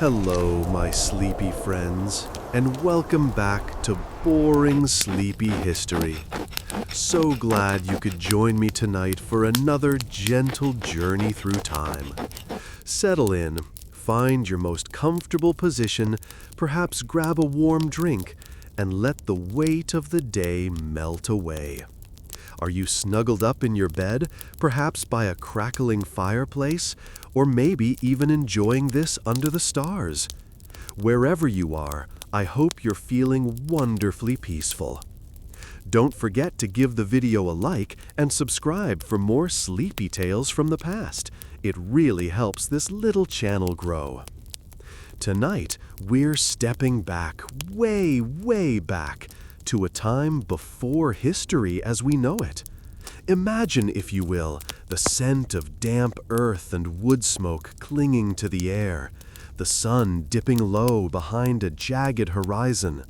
Hello, my sleepy friends, and welcome back to Boring Sleepy History. So glad you could join me tonight for another gentle journey through time. Settle in, find your most comfortable position, perhaps grab a warm drink, and let the weight of the day melt away. Are you snuggled up in your bed, perhaps by a crackling fireplace, or maybe even enjoying this under the stars? Wherever you are, I hope you're feeling wonderfully peaceful. Don't forget to give the video a like and subscribe for more sleepy tales from the past. It really helps this little channel grow. Tonight, we're stepping back, way back, to a time before history as we know it. Imagine, if you will, the scent of damp earth and wood smoke clinging to the air, the sun dipping low behind a jagged horizon.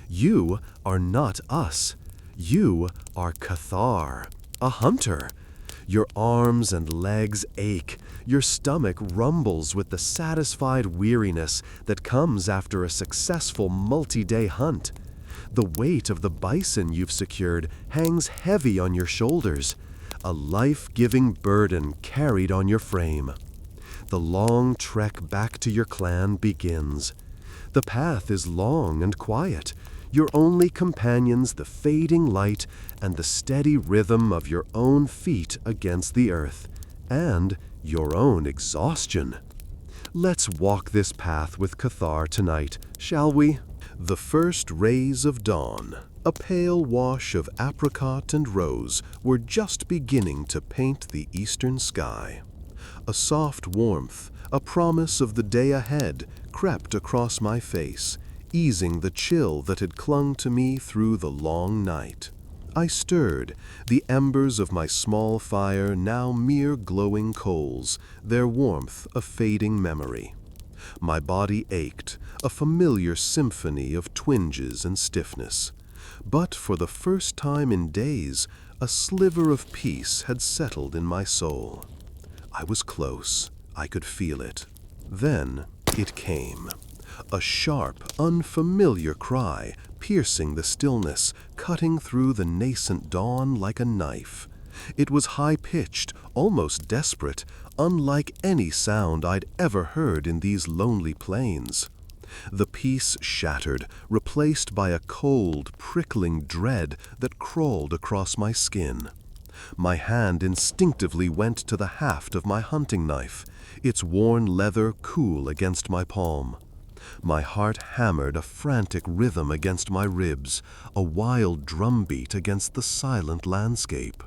You are not us. You are Cathar, a hunter. Your arms and legs ache. Your stomach rumbles with the satisfied weariness that comes after a successful multi-day hunt. The weight of the bison you've secured hangs heavy on your shoulders, a life-giving burden carried on your frame. The long trek back to your clan begins. The path is long and quiet, your only companions the fading light and the steady rhythm of your own feet against the earth, and your own exhaustion. Let's walk this path with Cathar tonight, shall we? The first rays of dawn, a pale wash of apricot and rose, were just beginning to paint the eastern sky. A soft warmth, a promise of the day ahead, crept across my face, easing the chill that had clung to me through the long night. I stirred, the embers of my small fire now mere glowing coals, their warmth a fading memory. My body ached, a familiar symphony of twinges and stiffness. But for the first time in days, a sliver of peace had settled in my soul. I was close. I could feel it. Then it came. A sharp, unfamiliar cry, piercing the stillness, cutting through the nascent dawn like a knife. It was high-pitched, almost desperate, unlike any sound I'd ever heard in these lonely plains. The peace shattered, replaced by a cold, prickling dread that crawled across my skin. My hand instinctively went to the haft of my hunting knife, its worn leather cool against my palm. My heart hammered a frantic rhythm against my ribs, a wild drumbeat against the silent landscape.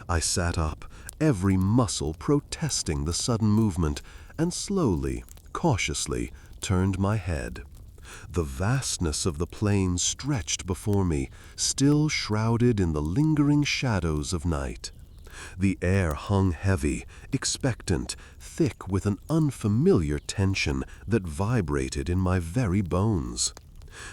I sat up, every muscle protesting the sudden movement, and slowly, cautiously, turned my head. The vastness of the plain stretched before me, still shrouded in the lingering shadows of night. The air hung heavy, expectant, thick with an unfamiliar tension that vibrated in my very bones.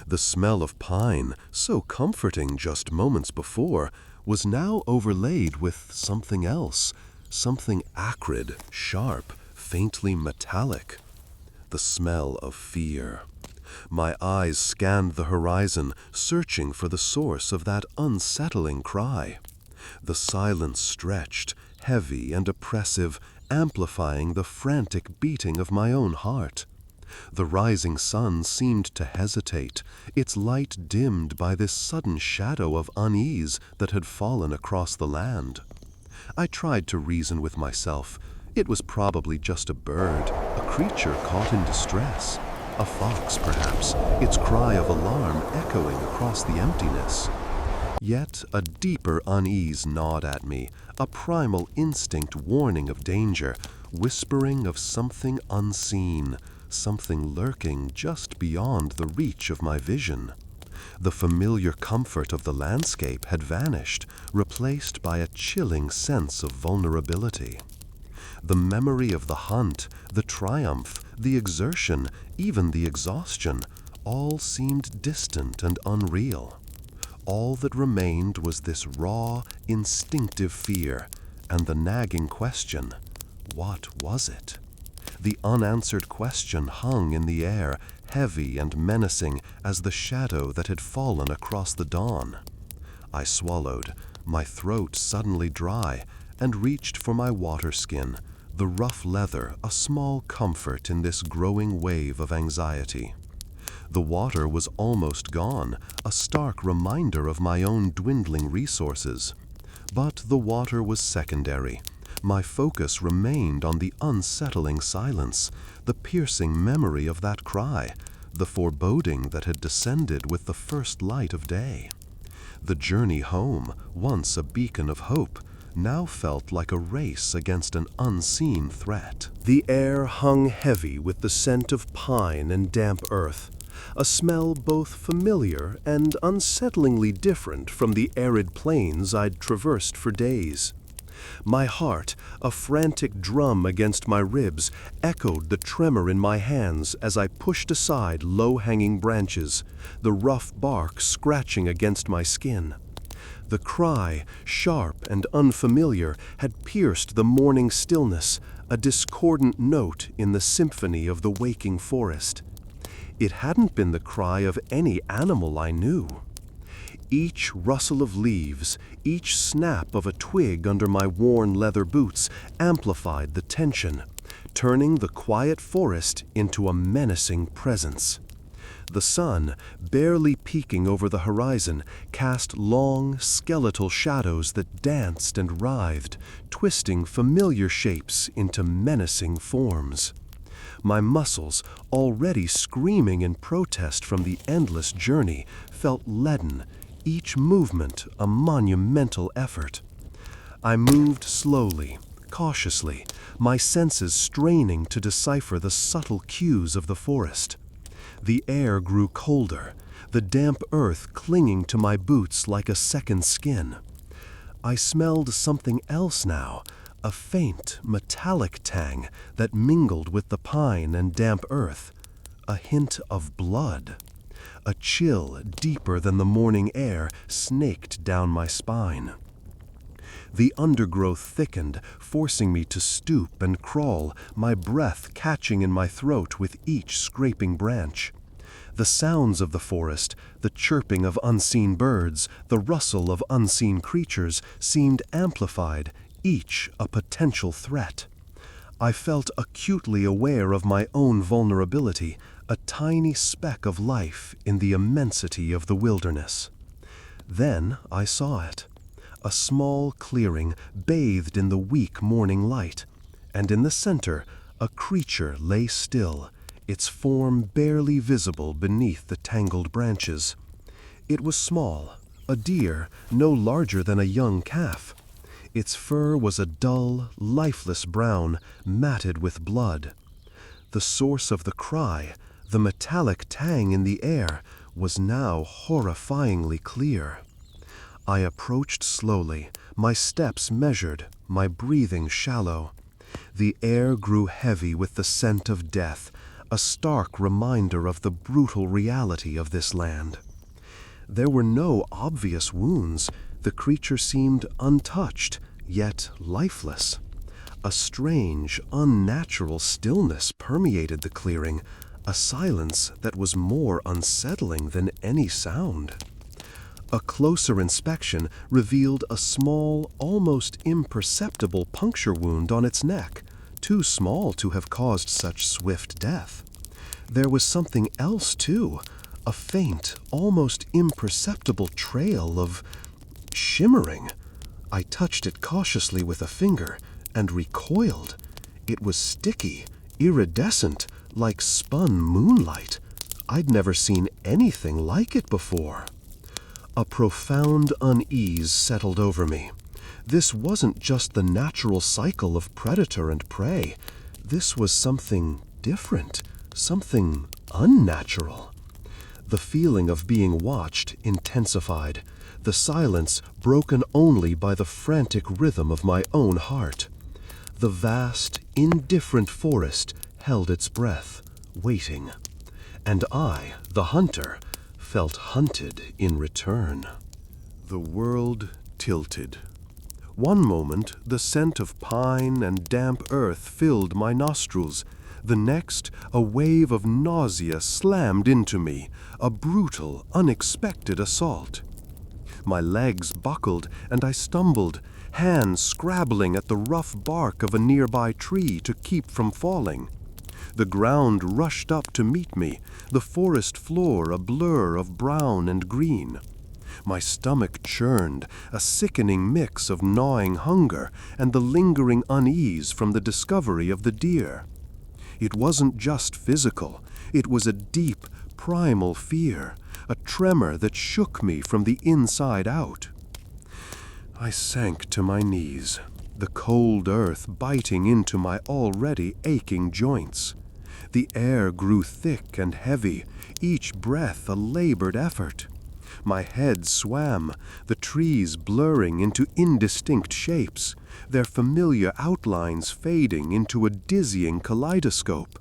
The smell of pine, so comforting just moments before, was now overlaid with something else, something acrid, sharp, faintly metallic. The smell of fear. My eyes scanned the horizon, searching for the source of that unsettling cry. The silence stretched, heavy and oppressive, amplifying the frantic beating of my own heart. The rising sun seemed to hesitate, its light dimmed by this sudden shadow of unease that had fallen across the land. I tried to reason with myself. It was probably just a bird, a creature caught in distress. A fox, perhaps, its cry of alarm echoing across the emptiness. Yet a deeper unease gnawed at me, a primal instinct warning of danger, whispering of something unseen, something lurking just beyond the reach of my vision. The familiar comfort of the landscape had vanished, replaced by a chilling sense of vulnerability. The memory of the hunt, the triumph, the exertion, even the exhaustion, all seemed distant and unreal. All that remained was this raw, instinctive fear, and the nagging question, what was it? The unanswered question hung in the air, heavy and menacing as the shadow that had fallen across the dawn. I swallowed, my throat suddenly dry, and reached for my water skin, the rough leather a small comfort in this growing wave of anxiety. The water was almost gone, a stark reminder of my own dwindling resources. But the water was secondary. My focus remained on the unsettling silence, the piercing memory of that cry, the foreboding that had descended with the first light of day. The journey home, once a beacon of hope, now felt like a race against an unseen threat. The air hung heavy with the scent of pine and damp earth, a smell both familiar and unsettlingly different from the arid plains I'd traversed for days. My heart, a frantic drum against my ribs, echoed the tremor in my hands as I pushed aside low-hanging branches, the rough bark scratching against my skin. The cry, sharp and unfamiliar, had pierced the morning stillness, a discordant note in the symphony of the waking forest. It hadn't been the cry of any animal I knew. Each rustle of leaves, each snap of a twig under my worn leather boots amplified the tension, turning the quiet forest into a menacing presence. The sun, barely peeking over the horizon, cast long, skeletal shadows that danced and writhed, twisting familiar shapes into menacing forms. My muscles, already screaming in protest from the endless journey, felt leaden, each movement a monumental effort. I moved slowly, cautiously, my senses straining to decipher the subtle cues of the forest. The air grew colder, the damp earth clinging to my boots like a second skin. I smelled something else now, a faint, metallic tang that mingled with the pine and damp earth, a hint of blood. A chill deeper than the morning air snaked down my spine. The undergrowth thickened, forcing me to stoop and crawl, my breath catching in my throat with each scraping branch. The sounds of the forest, the chirping of unseen birds, the rustle of unseen creatures seemed amplified, each a potential threat. I felt acutely aware of my own vulnerability, a tiny speck of life in the immensity of the wilderness. Then I saw it. A small clearing bathed in the weak morning light, and in the center a creature lay still, its form barely visible beneath the tangled branches. It was small, a deer no larger than a young calf. Its fur was a dull, lifeless brown, matted with blood. The source of the cry, the metallic tang in the air, was now horrifyingly clear. I approached slowly, my steps measured, my breathing shallow. The air grew heavy with the scent of death, a stark reminder of the brutal reality of this land. There were no obvious wounds. The creature seemed untouched, yet lifeless. A strange, unnatural stillness permeated the clearing, a silence that was more unsettling than any sound. A closer inspection revealed a small, almost imperceptible puncture wound on its neck, too small to have caused such swift death. There was something else, too, a faint, almost imperceptible trail of shimmering. I touched it cautiously with a finger and recoiled. It was sticky, iridescent, like spun moonlight. I'd never seen anything like it before. A profound unease settled over me. This wasn't just the natural cycle of predator and prey. This was something different, something unnatural. The feeling of being watched intensified, the silence broken only by the frantic rhythm of my own heart. The vast, indifferent forest held its breath, waiting. And I, the hunter, felt hunted in return. The world tilted. One moment, the scent of pine and damp earth filled my nostrils. The next, a wave of nausea slammed into me, a brutal, unexpected assault. My legs buckled and I stumbled, hands scrabbling at the rough bark of a nearby tree to keep from falling. The ground rushed up to meet me, the forest floor a blur of brown and green. My stomach churned, a sickening mix of gnawing hunger and the lingering unease from the discovery of the deer. It wasn't just physical, it was a deep, primal fear, a tremor that shook me from the inside out. I sank to my knees, the cold earth biting into my already aching joints. The air grew thick and heavy, each breath a labored effort. My head swam, the trees blurring into indistinct shapes, their familiar outlines fading into a dizzying kaleidoscope.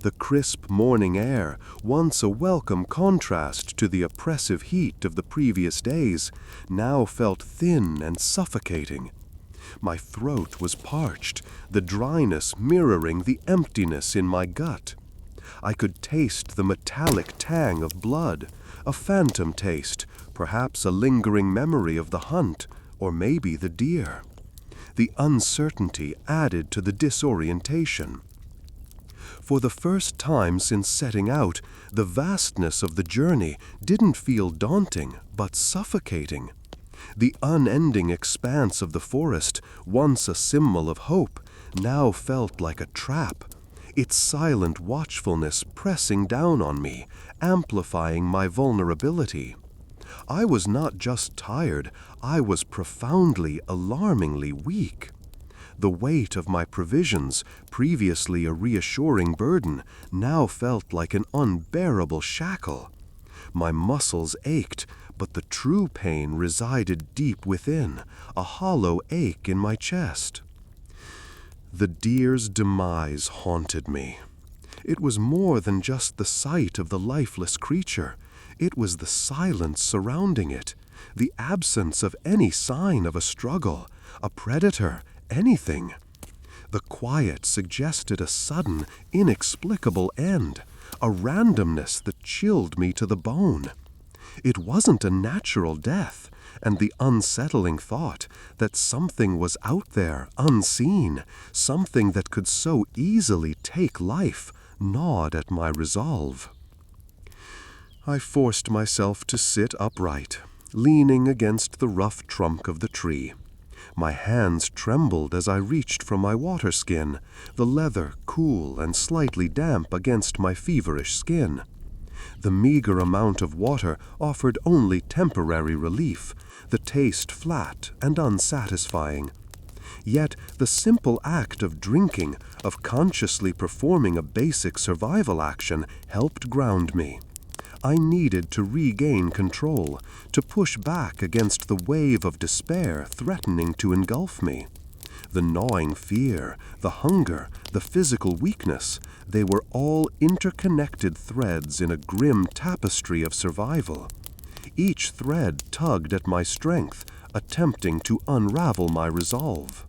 The crisp morning air, once a welcome contrast to the oppressive heat of the previous days, now felt thin and suffocating. My throat was parched, the dryness mirroring the emptiness in my gut. I could taste the metallic tang of blood, a phantom taste, perhaps a lingering memory of the hunt, or maybe the deer. The uncertainty added to the disorientation. For the first time since setting out, the vastness of the journey didn't feel daunting, but suffocating. The unending expanse of the forest, once a symbol of hope, now felt like a trap, its silent watchfulness pressing down on me, amplifying my vulnerability. I was not just tired, I was profoundly, alarmingly weak. The weight of my provisions, previously a reassuring burden, now felt like an unbearable shackle. My muscles ached, but the true pain resided deep within, a hollow ache in my chest. The deer's demise haunted me. It was more than just the sight of the lifeless creature. It was the silence surrounding it, the absence of any sign of a struggle, a predator, anything. The quiet suggested a sudden, inexplicable end, a randomness that chilled me to the bone. It wasn't a natural death, and the unsettling thought that something was out there, unseen, something that could so easily take life, gnawed at my resolve. I forced myself to sit upright, leaning against the rough trunk of the tree. My hands trembled as I reached for my water skin, the leather cool and slightly damp against my feverish skin. The meager amount of water offered only temporary relief, the taste flat and unsatisfying. Yet the simple act of drinking, of consciously performing a basic survival action, helped ground me. I needed to regain control, to push back against the wave of despair threatening to engulf me. The gnawing fear, the hunger, the physical weakness, they were all interconnected threads in a grim tapestry of survival. Each thread tugged at my strength, attempting to unravel my resolve.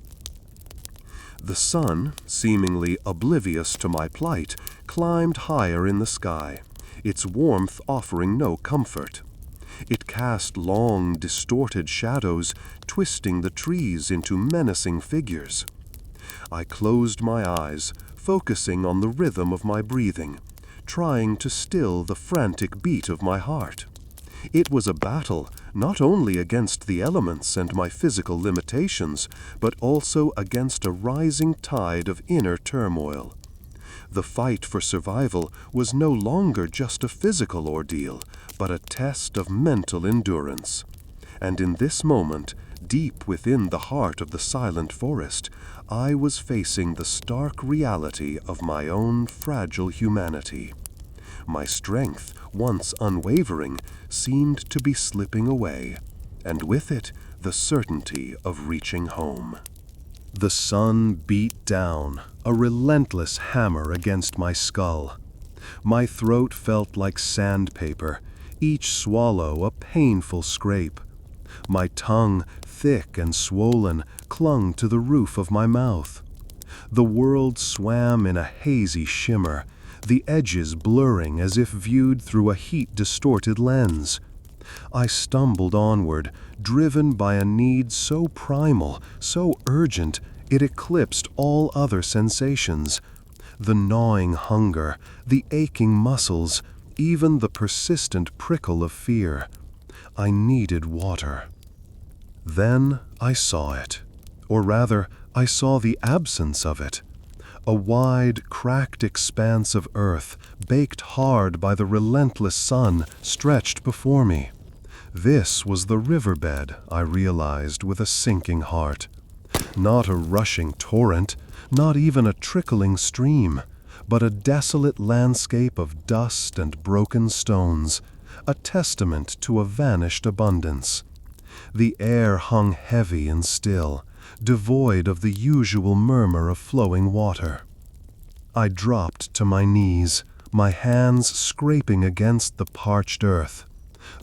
The sun, seemingly oblivious to my plight, climbed higher in the sky, its warmth offering no comfort. It cast long, distorted shadows, twisting the trees into menacing figures. I closed my eyes, focusing on the rhythm of my breathing, trying to still the frantic beat of my heart. It was a battle, not only against the elements and my physical limitations, but also against a rising tide of inner turmoil. The fight for survival was no longer just a physical ordeal, but a test of mental endurance. And in this moment, deep within the heart of the silent forest, I was facing the stark reality of my own fragile humanity. My strength, once unwavering, seemed to be slipping away, and with it, the certainty of reaching home. The sun beat down, a relentless hammer against my skull. My throat felt like sandpaper, each swallow a painful scrape. My tongue, thick and swollen, clung to the roof of my mouth. The world swam in a hazy shimmer, the edges blurring as if viewed through a heat-distorted lens. I stumbled onward, driven by a need so primal, so urgent, it eclipsed all other sensations. The gnawing hunger, the aching muscles, even the persistent prickle of fear. I needed water. Then I saw it, or rather, I saw the absence of it. A wide, cracked expanse of earth, baked hard by the relentless sun, stretched before me. This was the riverbed, I realized with a sinking heart. Not a rushing torrent, not even a trickling stream, but a desolate landscape of dust and broken stones, a testament to a vanished abundance. The air hung heavy and still, devoid of the usual murmur of flowing water. I dropped to my knees, my hands scraping against the parched earth.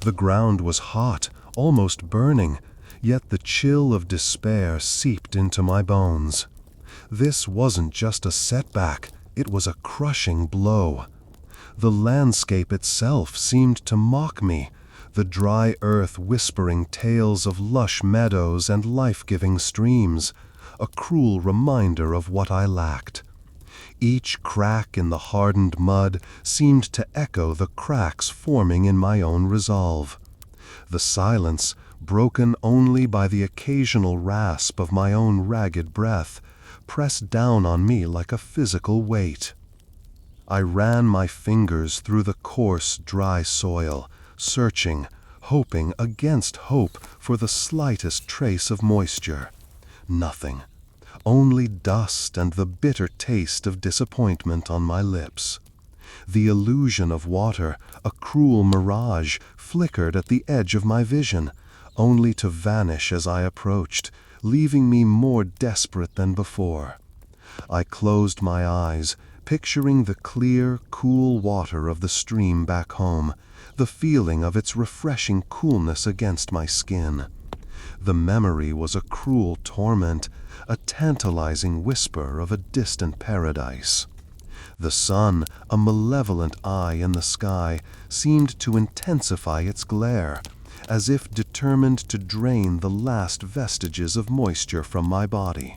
The ground was hot, almost burning, yet the chill of despair seeped into my bones. This wasn't just a setback, it was a crushing blow. The landscape itself seemed to mock me, the dry earth whispering tales of lush meadows and life-giving streams, a cruel reminder of what I lacked. Each crack in the hardened mud seemed to echo the cracks forming in my own resolve. The silence, broken only by the occasional rasp of my own ragged breath, pressed down on me like a physical weight. I ran my fingers through the coarse, dry soil, searching, hoping against hope for the slightest trace of moisture. Nothing. Only dust and the bitter taste of disappointment on my lips. The illusion of water, a cruel mirage, flickered at the edge of my vision, only to vanish as I approached, leaving me more desperate than before. I closed my eyes, picturing the clear, cool water of the stream back home, the feeling of its refreshing coolness against my skin. The memory was a cruel torment, a tantalizing whisper of a distant paradise. The sun, a malevolent eye in the sky, seemed to intensify its glare, as if determined to drain the last vestiges of moisture from my body.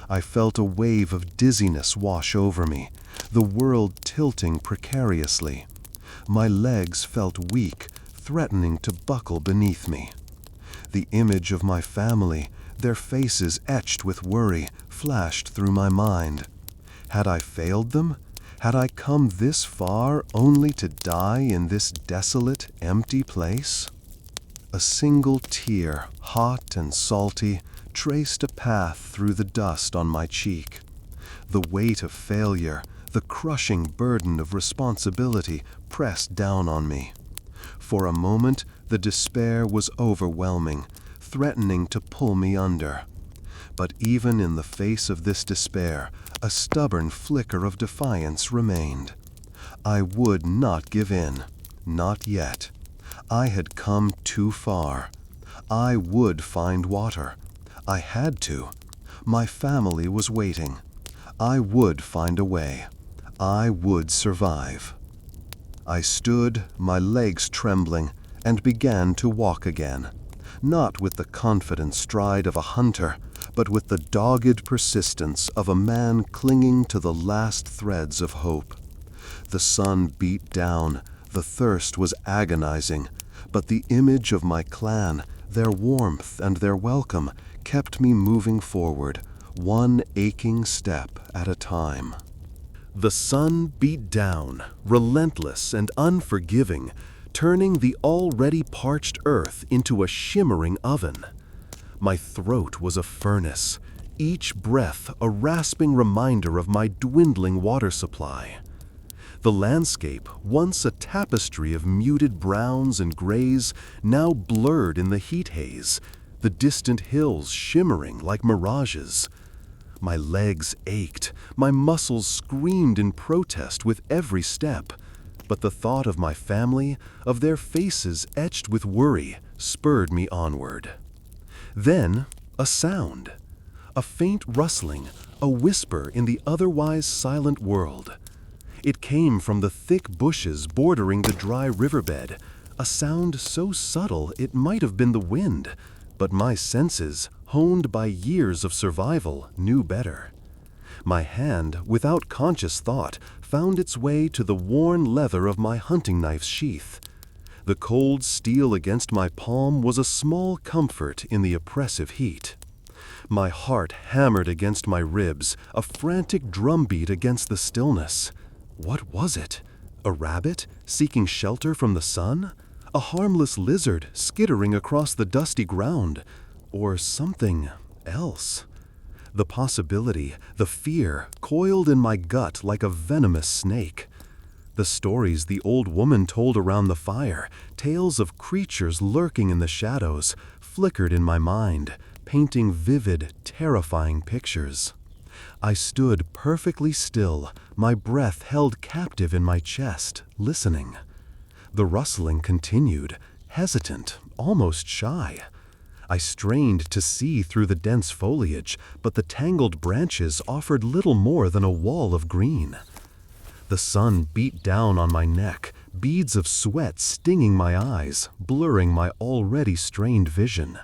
I felt a wave of dizziness wash over me, the world tilting precariously. My legs felt weak, threatening to buckle beneath me. The image of my family, their faces etched with worry, flashed through my mind. Had I failed them? Had I come this far only to die in this desolate, empty place? A single tear, hot and salty, traced a path through the dust on my cheek. The weight of failure, the crushing burden of responsibility pressed down on me. For a moment, the despair was overwhelming, threatening to pull me under. But even in the face of this despair, a stubborn flicker of defiance remained. I would not give in, not yet. I had come too far. I would find water. I had to. My family was waiting. I would find a way. I would survive. I stood, my legs trembling, and began to walk again, not with the confident stride of a hunter, but with the dogged persistence of a man clinging to the last threads of hope. The sun beat down, the thirst was agonizing, but the image of my clan, their warmth and their welcome, kept me moving forward, one aching step at a time. The sun beat down, relentless and unforgiving, turning the already parched earth into a shimmering oven. My throat was a furnace, each breath a rasping reminder of my dwindling water supply. The landscape, once a tapestry of muted browns and grays, now blurred in the heat haze, the distant hills shimmering like mirages. My legs ached, my muscles screamed in protest with every step, but the thought of my family, of their faces etched with worry, spurred me onward. Then, a sound. A faint rustling, a whisper in the otherwise silent world. It came from the thick bushes bordering the dry riverbed, a sound so subtle it might have been the wind, but my senses, honed by years of survival, knew better. My hand, without conscious thought, found its way to the worn leather of my hunting knife's sheath. The cold steel against my palm was a small comfort in the oppressive heat. My heart hammered against my ribs, a frantic drumbeat against the stillness. What was it? A rabbit, seeking shelter from the sun? A harmless lizard skittering across the dusty ground? Or something else? The possibility, the fear, coiled in my gut like a venomous snake. The stories the old woman told around the fire, tales of creatures lurking in the shadows, flickered in my mind, painting vivid, terrifying pictures. I stood perfectly still, my breath held captive in my chest, listening. The rustling continued, hesitant, almost shy. I strained to see through the dense foliage, but the tangled branches offered little more than a wall of green. The sun beat down on my neck, beads of sweat stinging my eyes, blurring my already strained vision.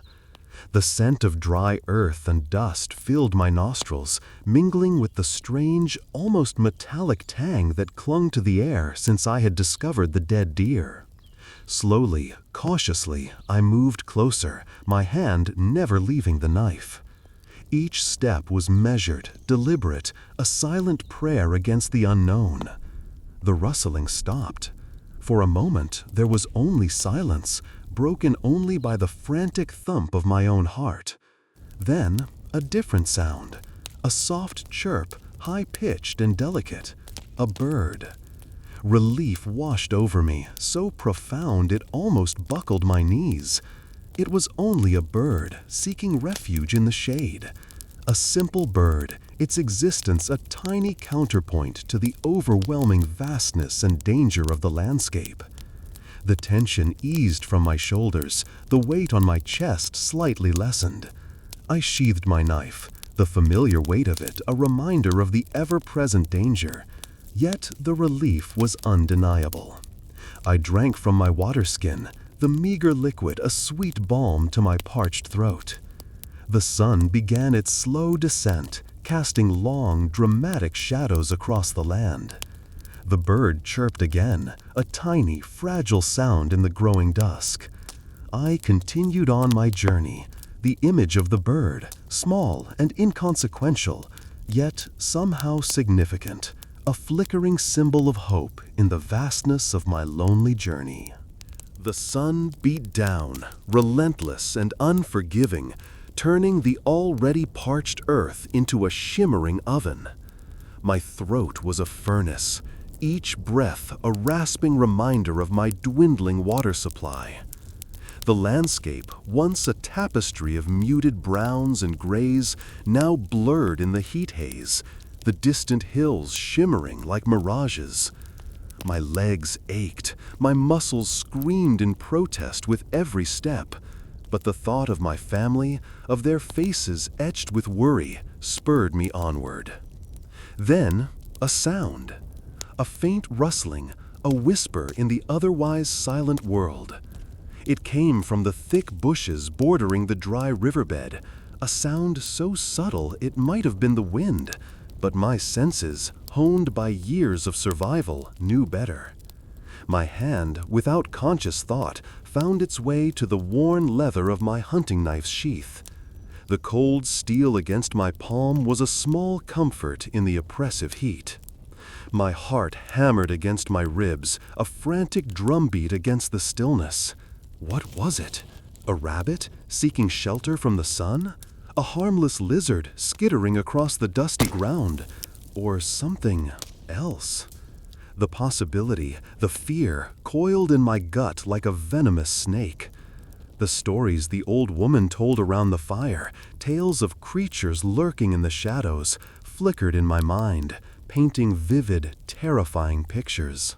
The scent of dry earth and dust filled my nostrils, mingling with the strange, almost metallic tang that clung to the air since I had discovered the dead deer. Slowly, cautiously, I moved closer, my hand never leaving the knife. Each step was measured, deliberate, a silent prayer against the unknown. The rustling stopped. For a moment, there was only silence, broken only by the frantic thump of my own heart. Then, a different sound, a soft chirp, high-pitched and delicate, a bird. Relief washed over me, so profound it almost buckled my knees. It was only a bird, seeking refuge in the shade. A simple bird, its existence a tiny counterpoint to the overwhelming vastness and danger of the landscape. The tension eased from my shoulders, the weight on my chest slightly lessened. I sheathed my knife, the familiar weight of it a reminder of the ever-present danger. Yet the relief was undeniable. I drank from my water skin, the meager liquid a sweet balm to my parched throat. The sun began its slow descent, casting long, dramatic shadows across the land. The bird chirped again, a tiny, fragile sound in the growing dusk. I continued on my journey, the image of the bird, small and inconsequential, yet somehow significant, a flickering symbol of hope in the vastness of my lonely journey. The sun beat down, relentless and unforgiving, turning the already parched earth into a shimmering oven. My throat was a furnace, each breath a rasping reminder of my dwindling water supply. The landscape, once a tapestry of muted browns and grays, now blurred in the heat haze, the distant hills shimmering like mirages. My legs ached, my muscles screamed in protest with every step, but the thought of my family, of their faces etched with worry, spurred me onward. Then, a sound. A faint rustling, a whisper in the otherwise silent world. It came from the thick bushes bordering the dry riverbed, a sound so subtle it might have been the wind, but my senses, honed by years of survival, knew better. My hand, without conscious thought, found its way to the worn leather of my hunting knife's sheath. The cold steel against my palm was a small comfort in the oppressive heat. My heart hammered against my ribs, a frantic drumbeat against the stillness. What was it? A rabbit, seeking shelter from the sun? A harmless lizard skittering across the dusty ground? Or something else? The possibility, the fear, coiled in my gut like a venomous snake. The stories the old woman told around the fire, tales of creatures lurking in the shadows, flickered in my mind, painting vivid, terrifying pictures.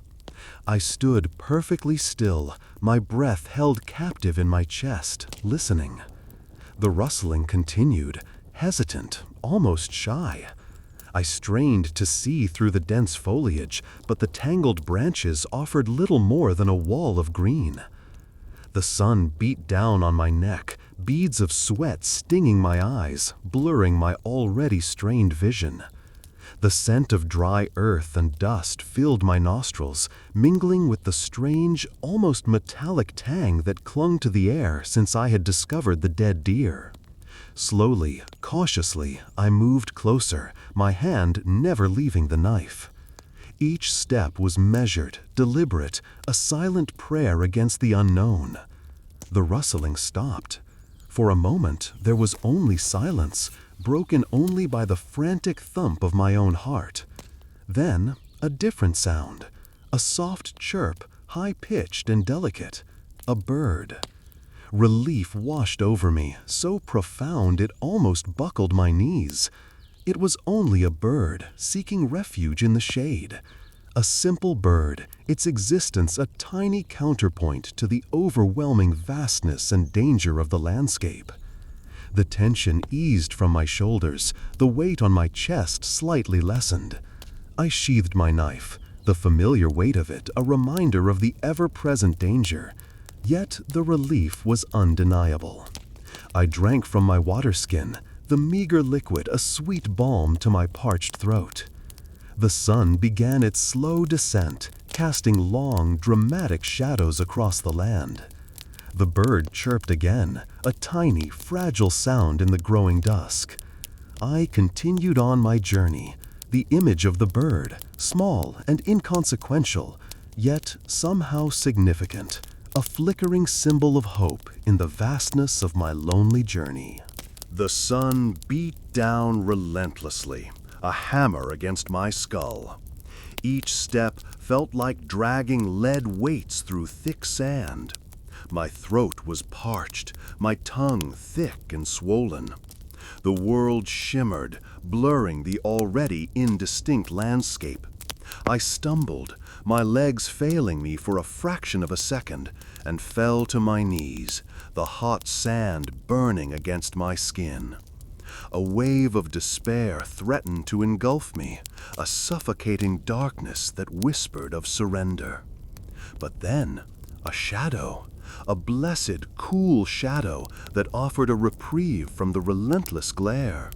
I stood perfectly still, my breath held captive in my chest, listening. The rustling continued, hesitant, almost shy. I strained to see through the dense foliage, but the tangled branches offered little more than a wall of green. The sun beat down on my neck, beads of sweat stinging my eyes, blurring my already strained vision. The scent of dry earth and dust filled my nostrils, mingling with the strange, almost metallic tang that clung to the air since I had discovered the dead deer. Slowly, cautiously, I moved closer, my hand never leaving the knife. Each step was measured, deliberate, a silent prayer against the unknown. The rustling stopped. For a moment, there was only silence, broken only by the frantic thump of my own heart. Then, a different sound, a soft chirp, high-pitched and delicate, a bird. Relief washed over me, so profound it almost buckled my knees. It was only a bird, seeking refuge in the shade. A simple bird, its existence a tiny counterpoint to the overwhelming vastness and danger of the landscape. The tension eased from my shoulders, the weight on my chest slightly lessened. I sheathed my knife, the familiar weight of it a reminder of the ever-present danger. Yet the relief was undeniable. I drank from my water skin, the meager liquid a sweet balm to my parched throat. The sun began its slow descent, casting long, dramatic shadows across the land. The bird chirped again, a tiny, fragile sound in the growing dusk. I continued on my journey, the image of the bird, small and inconsequential, yet somehow significant, a flickering symbol of hope in the vastness of my lonely journey. The sun beat down relentlessly, a hammer against my skull. Each step felt like dragging lead weights through thick sand. My throat was parched, my tongue thick and swollen. The world shimmered, blurring the already indistinct landscape. I stumbled, my legs failing me for a fraction of a second, and fell to my knees, the hot sand burning against my skin. A wave of despair threatened to engulf me, a suffocating darkness that whispered of surrender. But then, a shadow, a blessed, cool shadow that offered a reprieve from the relentless glare.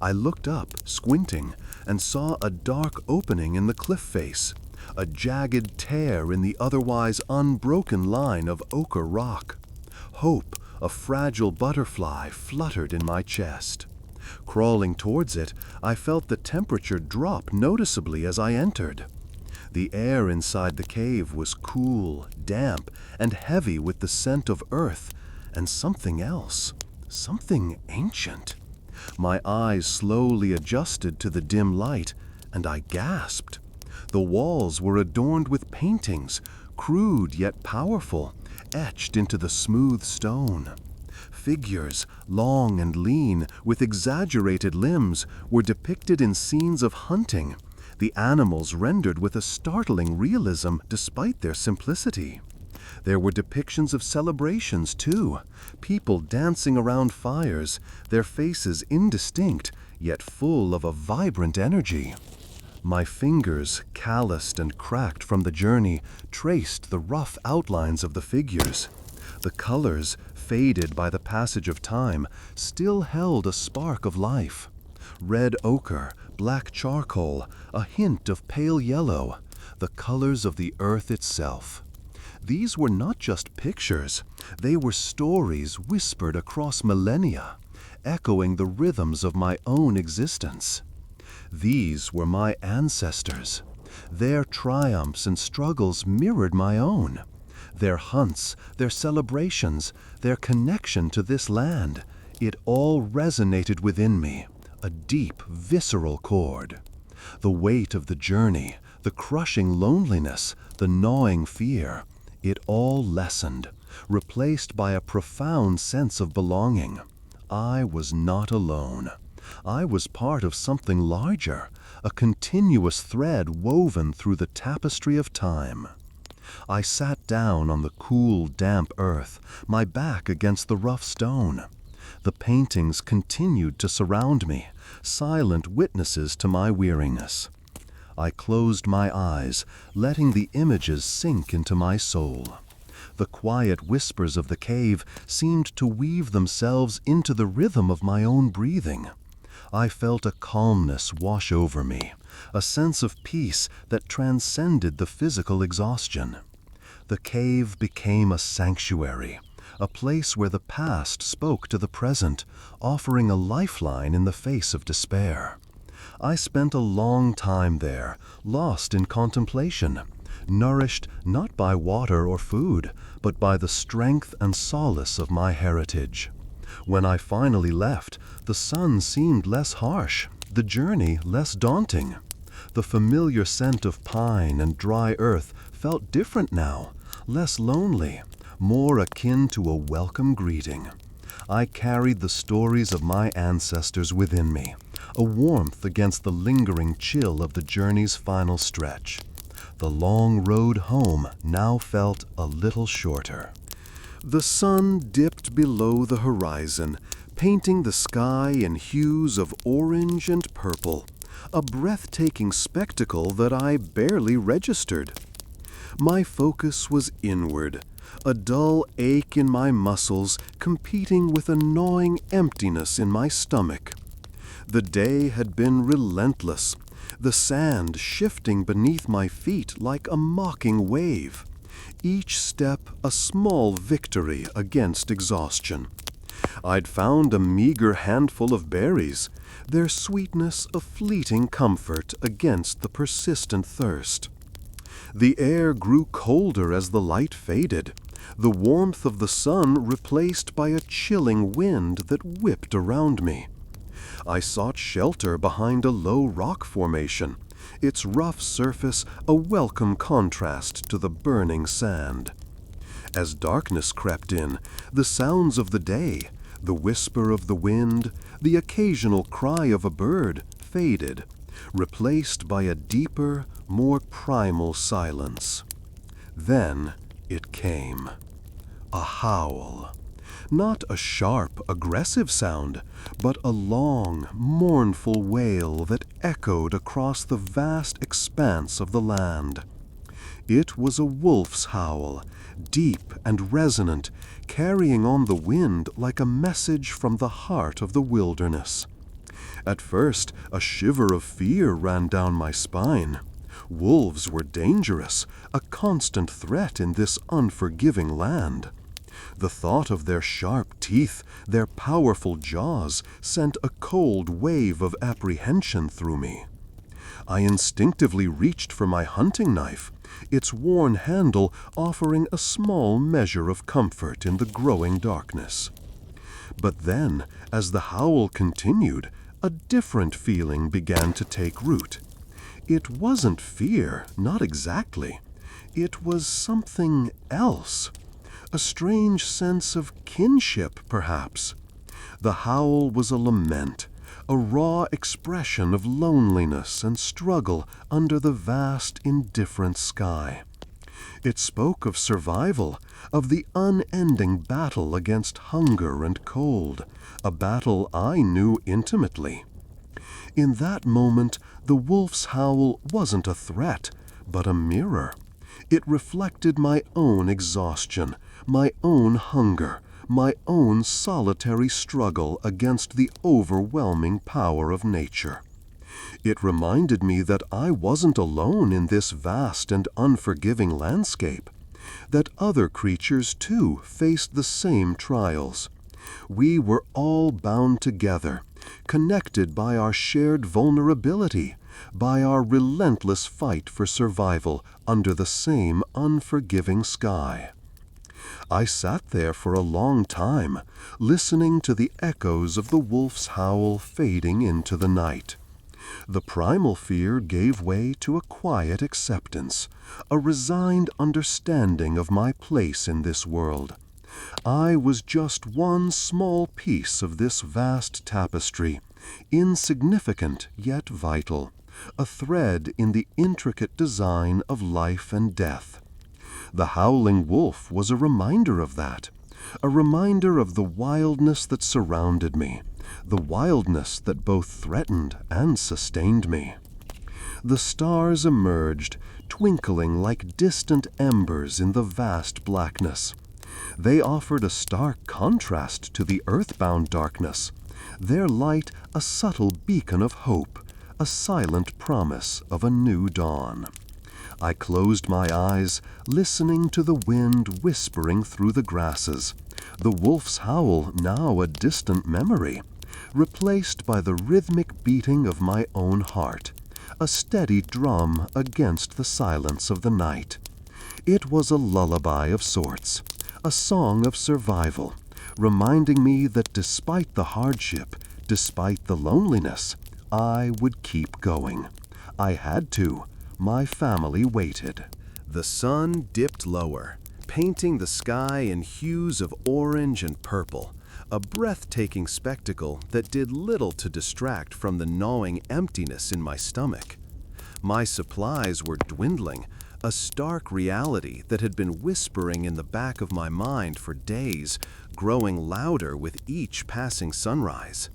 I looked up, squinting, and saw a dark opening in the cliff face, a jagged tear in the otherwise unbroken line of ochre rock. Hope, a fragile butterfly, fluttered in my chest. Crawling towards it, I felt the temperature drop noticeably as I entered. The air inside the cave was cool, damp, and heavy with the scent of earth and something else, something ancient. My eyes slowly adjusted to the dim light, and I gasped. The walls were adorned with paintings, crude yet powerful, etched into the smooth stone. Figures, long and lean, with exaggerated limbs, were depicted in scenes of hunting, the animals rendered with a startling realism despite their simplicity. There were depictions of celebrations, too, people dancing around fires, their faces indistinct, yet full of a vibrant energy. My fingers, calloused and cracked from the journey, traced the rough outlines of the figures. The colors, faded by the passage of time, still held a spark of life. Red ochre, black charcoal, a hint of pale yellow, the colors of the earth itself. These were not just pictures, they were stories whispered across millennia, echoing the rhythms of my own existence. These were my ancestors. Their triumphs and struggles mirrored my own. Their hunts, their celebrations, their connection to this land, it all resonated within me, a deep, visceral chord. The weight of the journey, the crushing loneliness, the gnawing fear, it all lessened, replaced by a profound sense of belonging. I was not alone. I was part of something larger, a continuous thread woven through the tapestry of time. I sat down on the cool, damp earth, my back against the rough stone. The paintings continued to surround me, silent witnesses to my weariness. I closed my eyes, letting the images sink into my soul. The quiet whispers of the cave seemed to weave themselves into the rhythm of my own breathing. I felt a calmness wash over me, a sense of peace that transcended the physical exhaustion. The cave became a sanctuary, a place where the past spoke to the present, offering a lifeline in the face of despair. I spent a long time there, lost in contemplation, nourished not by water or food, but by the strength and solace of my heritage. When I finally left, the sun seemed less harsh, the journey less daunting. The familiar scent of pine and dry earth felt different now, less lonely, more akin to a welcome greeting. I carried the stories of my ancestors within me, a warmth against the lingering chill of the journey's final stretch. The long road home now felt a little shorter. The sun dipped below the horizon, painting the sky in hues of orange and purple, a breathtaking spectacle that I barely registered. My focus was inward, a dull ache in my muscles competing with a gnawing emptiness in my stomach. The day had been relentless, the sand shifting beneath my feet like a mocking wave, each step a small victory against exhaustion. I'd found a meager handful of berries, their sweetness a fleeting comfort against the persistent thirst. The air grew colder as the light faded, the warmth of the sun replaced by a chilling wind that whipped around me. I sought shelter behind a low rock formation, its rough surface a welcome contrast to the burning sand. As darkness crept in, the sounds of the day, the whisper of the wind, the occasional cry of a bird, faded, replaced by a deeper, more primal silence. Then it came. A howl. Not a sharp, aggressive sound, but a long, mournful wail that echoed across the vast expanse of the land. It was a wolf's howl, deep and resonant, carrying on the wind like a message from the heart of the wilderness. At first, a shiver of fear ran down my spine. Wolves were dangerous, a constant threat in this unforgiving land. The thought of their sharp teeth, their powerful jaws, sent a cold wave of apprehension through me. I instinctively reached for my hunting knife, its worn handle offering a small measure of comfort in the growing darkness. But then, as the howl continued, a different feeling began to take root. It wasn't fear, not exactly. It was something else. A strange sense of kinship, perhaps. The howl was a lament, a raw expression of loneliness and struggle under the vast, indifferent sky. It spoke of survival, of the unending battle against hunger and cold, a battle I knew intimately. In that moment, the wolf's howl wasn't a threat, but a mirror. It reflected my own exhaustion, my own hunger, my own solitary struggle against the overwhelming power of nature. It reminded me that I wasn't alone in this vast and unforgiving landscape, that other creatures too faced the same trials. We were all bound together, connected by our shared vulnerability, by our relentless fight for survival under the same unforgiving sky. I sat there for a long time, listening to the echoes of the wolf's howl fading into the night. The primal fear gave way to a quiet acceptance, a resigned understanding of my place in this world. I was just one small piece of this vast tapestry, insignificant yet vital, a thread in the intricate design of life and death. The howling wolf was a reminder of that, a reminder of the wildness that surrounded me, the wildness that both threatened and sustained me. The stars emerged, twinkling like distant embers in the vast blackness. They offered a stark contrast to the earthbound darkness, their light a subtle beacon of hope, a silent promise of a new dawn. I closed my eyes, listening to the wind whispering through the grasses, the wolf's howl now a distant memory, replaced by the rhythmic beating of my own heart, a steady drum against the silence of the night. It was a lullaby of sorts, a song of survival, reminding me that despite the hardship, despite the loneliness, I would keep going. I had to. My family waited. The sun dipped lower, painting the sky in hues of orange and purple, a breathtaking spectacle that did little to distract from the gnawing emptiness in my stomach. My supplies were dwindling, a stark reality that had been whispering in the back of my mind for days, growing louder with each passing sunrise.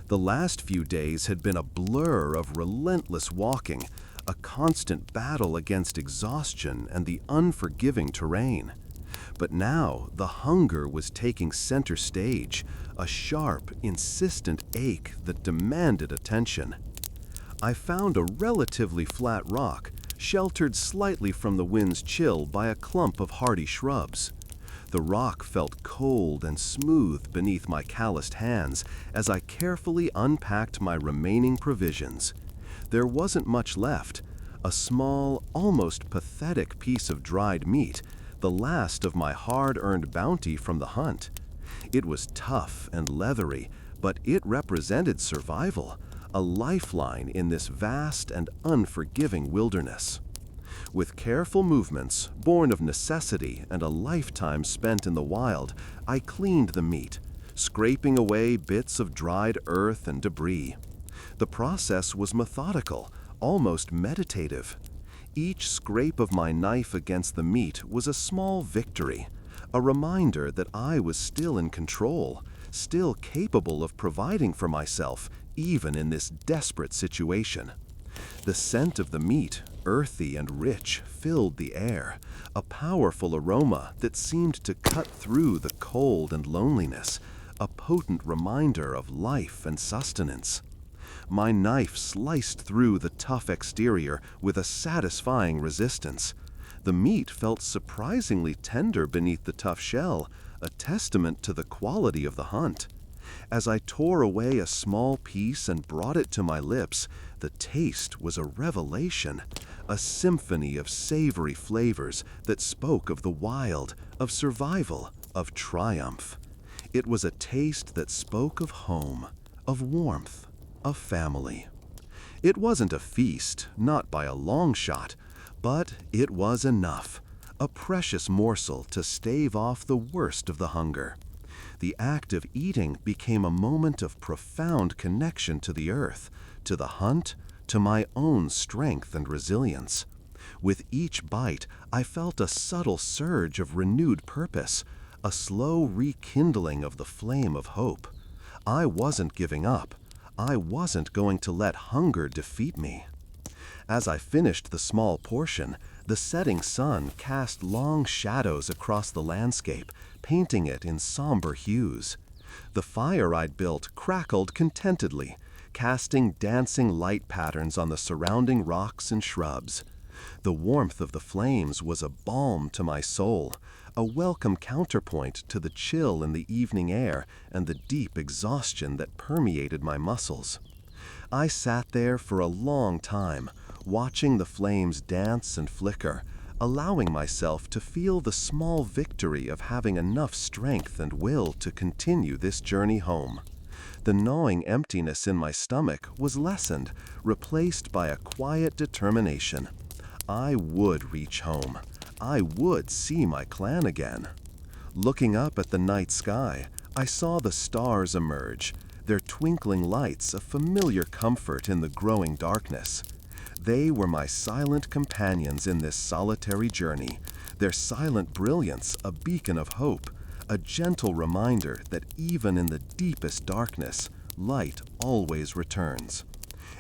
The last few days had been a blur of relentless walking, a constant battle against exhaustion and the unforgiving terrain. But now the hunger was taking center stage, a sharp, insistent ache that demanded attention. I found a relatively flat rock, sheltered slightly from the wind's chill by a clump of hardy shrubs. The rock felt cold and smooth beneath my calloused hands as I carefully unpacked my remaining provisions. There wasn't much left, a small, almost pathetic piece of dried meat, the last of my hard-earned bounty from the hunt. It was tough and leathery, but it represented survival, a lifeline in this vast and unforgiving wilderness. With careful movements, born of necessity and a lifetime spent in the wild, I cleaned the meat, scraping away bits of dried earth and debris. The process was methodical, almost meditative. Each scrape of my knife against the meat was a small victory, a reminder that I was still in control, still capable of providing for myself, even in this desperate situation. The scent of the meat, earthy and rich, filled the air, a powerful aroma that seemed to cut through the cold and loneliness, a potent reminder of life and sustenance. My knife sliced through the tough exterior with a satisfying resistance. The meat felt surprisingly tender beneath the tough shell, a testament to the quality of the hunt. As I tore away a small piece and brought it to my lips, the taste was a revelation, a symphony of savory flavors that spoke of the wild, of survival, of triumph. It was a taste that spoke of home, of warmth, of family. It wasn't a feast, not by a long shot, but it was enough, a precious morsel to stave off the worst of the hunger. The act of eating became a moment of profound connection to the earth, to the hunt, to my own strength and resilience. With each bite, I felt a subtle surge of renewed purpose, a slow rekindling of the flame of hope. I wasn't giving up. I wasn't going to let hunger defeat me. As I finished the small portion, the setting sun cast long shadows across the landscape, painting it in somber hues. The fire I'd built crackled contentedly, casting dancing light patterns on the surrounding rocks and shrubs. The warmth of the flames was a balm to my soul, a welcome counterpoint to the chill in the evening air and the deep exhaustion that permeated my muscles. I sat there for a long time, watching the flames dance and flicker, allowing myself to feel the small victory of having enough strength and will to continue this journey home. The gnawing emptiness in my stomach was lessened, replaced by a quiet determination. I would reach home. I would see my clan again. Looking up at the night sky, I saw the stars emerge, their twinkling lights a familiar comfort in the growing darkness. They were my silent companions in this solitary journey, their silent brilliance a beacon of hope, a gentle reminder that even in the deepest darkness, light always returns.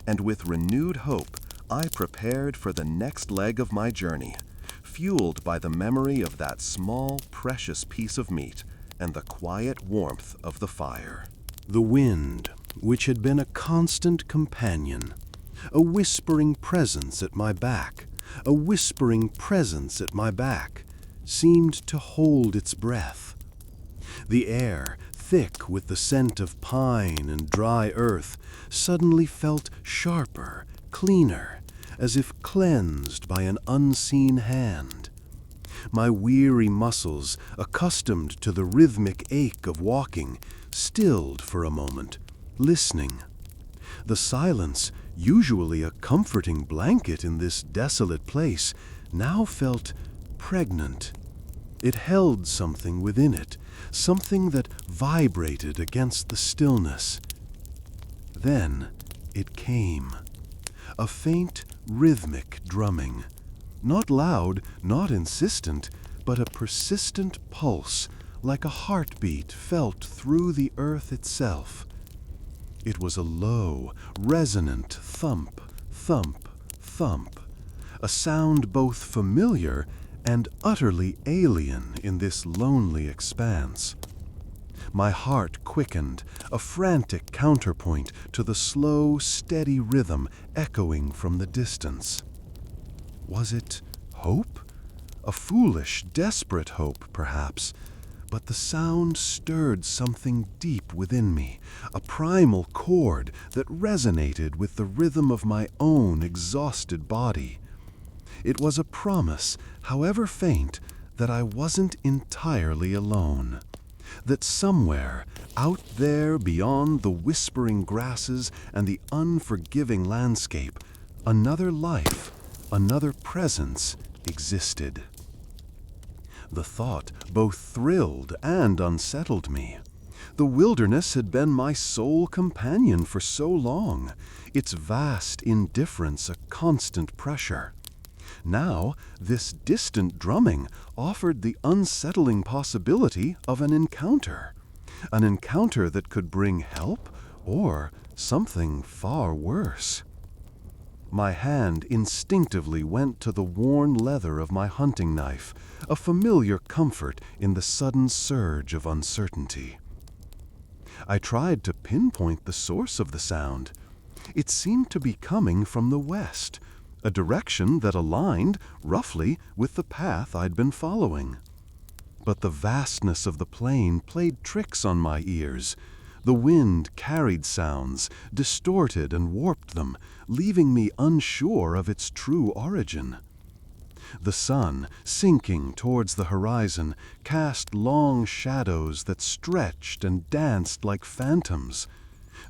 And with renewed hope, I prepared for the next leg of my journey, fueled by the memory of that small, precious piece of meat and the quiet warmth of the fire. The wind, which had been a constant companion, a whispering presence at my back, seemed to hold its breath. The air, thick with the scent of pine and dry earth, suddenly felt sharper, cleaner, as if cleansed by an unseen hand. My weary muscles, accustomed to the rhythmic ache of walking, stilled for a moment, listening. The silence, usually a comforting blanket in this desolate place, now felt pregnant. It held something within it, something that vibrated against the stillness. Then it came. A faint, rhythmic drumming. Not loud, not insistent, but a persistent pulse, like a heartbeat felt through the earth itself. It was a low, resonant thump, thump, thump, a sound both familiar and utterly alien in this lonely expanse. My heart quickened, a frantic counterpoint to the slow, steady rhythm echoing from the distance. Was it hope? A foolish, desperate hope, perhaps. But the sound stirred something deep within me, a primal chord that resonated with the rhythm of my own exhausted body. It was a promise, however faint, that I wasn't entirely alone. That somewhere, out there beyond the whispering grasses and the unforgiving landscape, another life, another presence existed. The thought both thrilled and unsettled me. The wilderness had been my sole companion for so long, its vast indifference a constant pressure. Now, this distant drumming offered the unsettling possibility of an encounter that could bring help or something far worse. My hand instinctively went to the worn leather of my hunting knife, a familiar comfort in the sudden surge of uncertainty. I tried to pinpoint the source of the sound. It seemed to be coming from the west, a direction that aligned, roughly, with the path I'd been following. But the vastness of the plain played tricks on my ears. The wind carried sounds, distorted and warped them, leaving me unsure of its true origin. The sun, sinking towards the horizon, cast long shadows that stretched and danced like phantoms.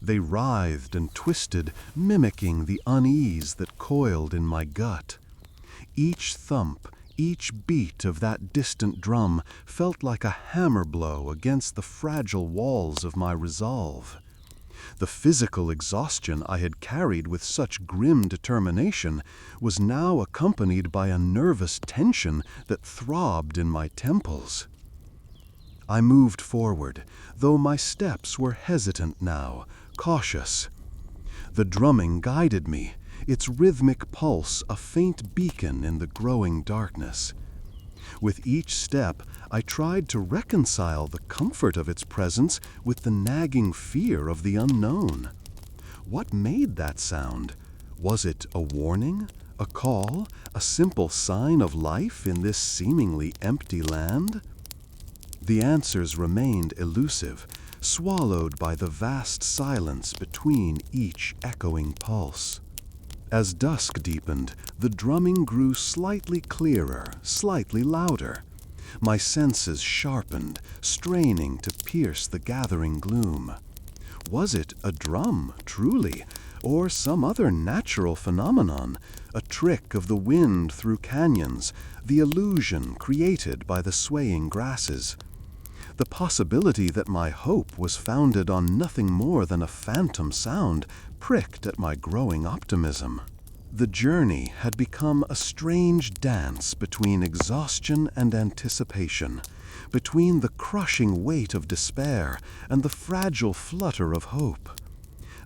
They writhed and twisted, mimicking the unease that coiled in my gut. Each thump, each beat of that distant drum felt like a hammer blow against the fragile walls of my resolve. The physical exhaustion I had carried with such grim determination was now accompanied by a nervous tension that throbbed in my temples. I moved forward, though my steps were hesitant now, cautious. The drumming guided me, its rhythmic pulse a faint beacon in the growing darkness. With each step, I tried to reconcile the comfort of its presence with the nagging fear of the unknown. What made that sound? Was it a warning, a call, a simple sign of life in this seemingly empty land? The answers remained elusive, swallowed by the vast silence between each echoing pulse. As dusk deepened, the drumming grew slightly clearer, slightly louder. My senses sharpened, straining to pierce the gathering gloom. Was it a drum, truly, or some other natural phenomenon, a trick of the wind through canyons, the illusion created by the swaying grasses? The possibility that my hope was founded on nothing more than a phantom sound pricked at my growing optimism. The journey had become a strange dance between exhaustion and anticipation, between the crushing weight of despair and the fragile flutter of hope.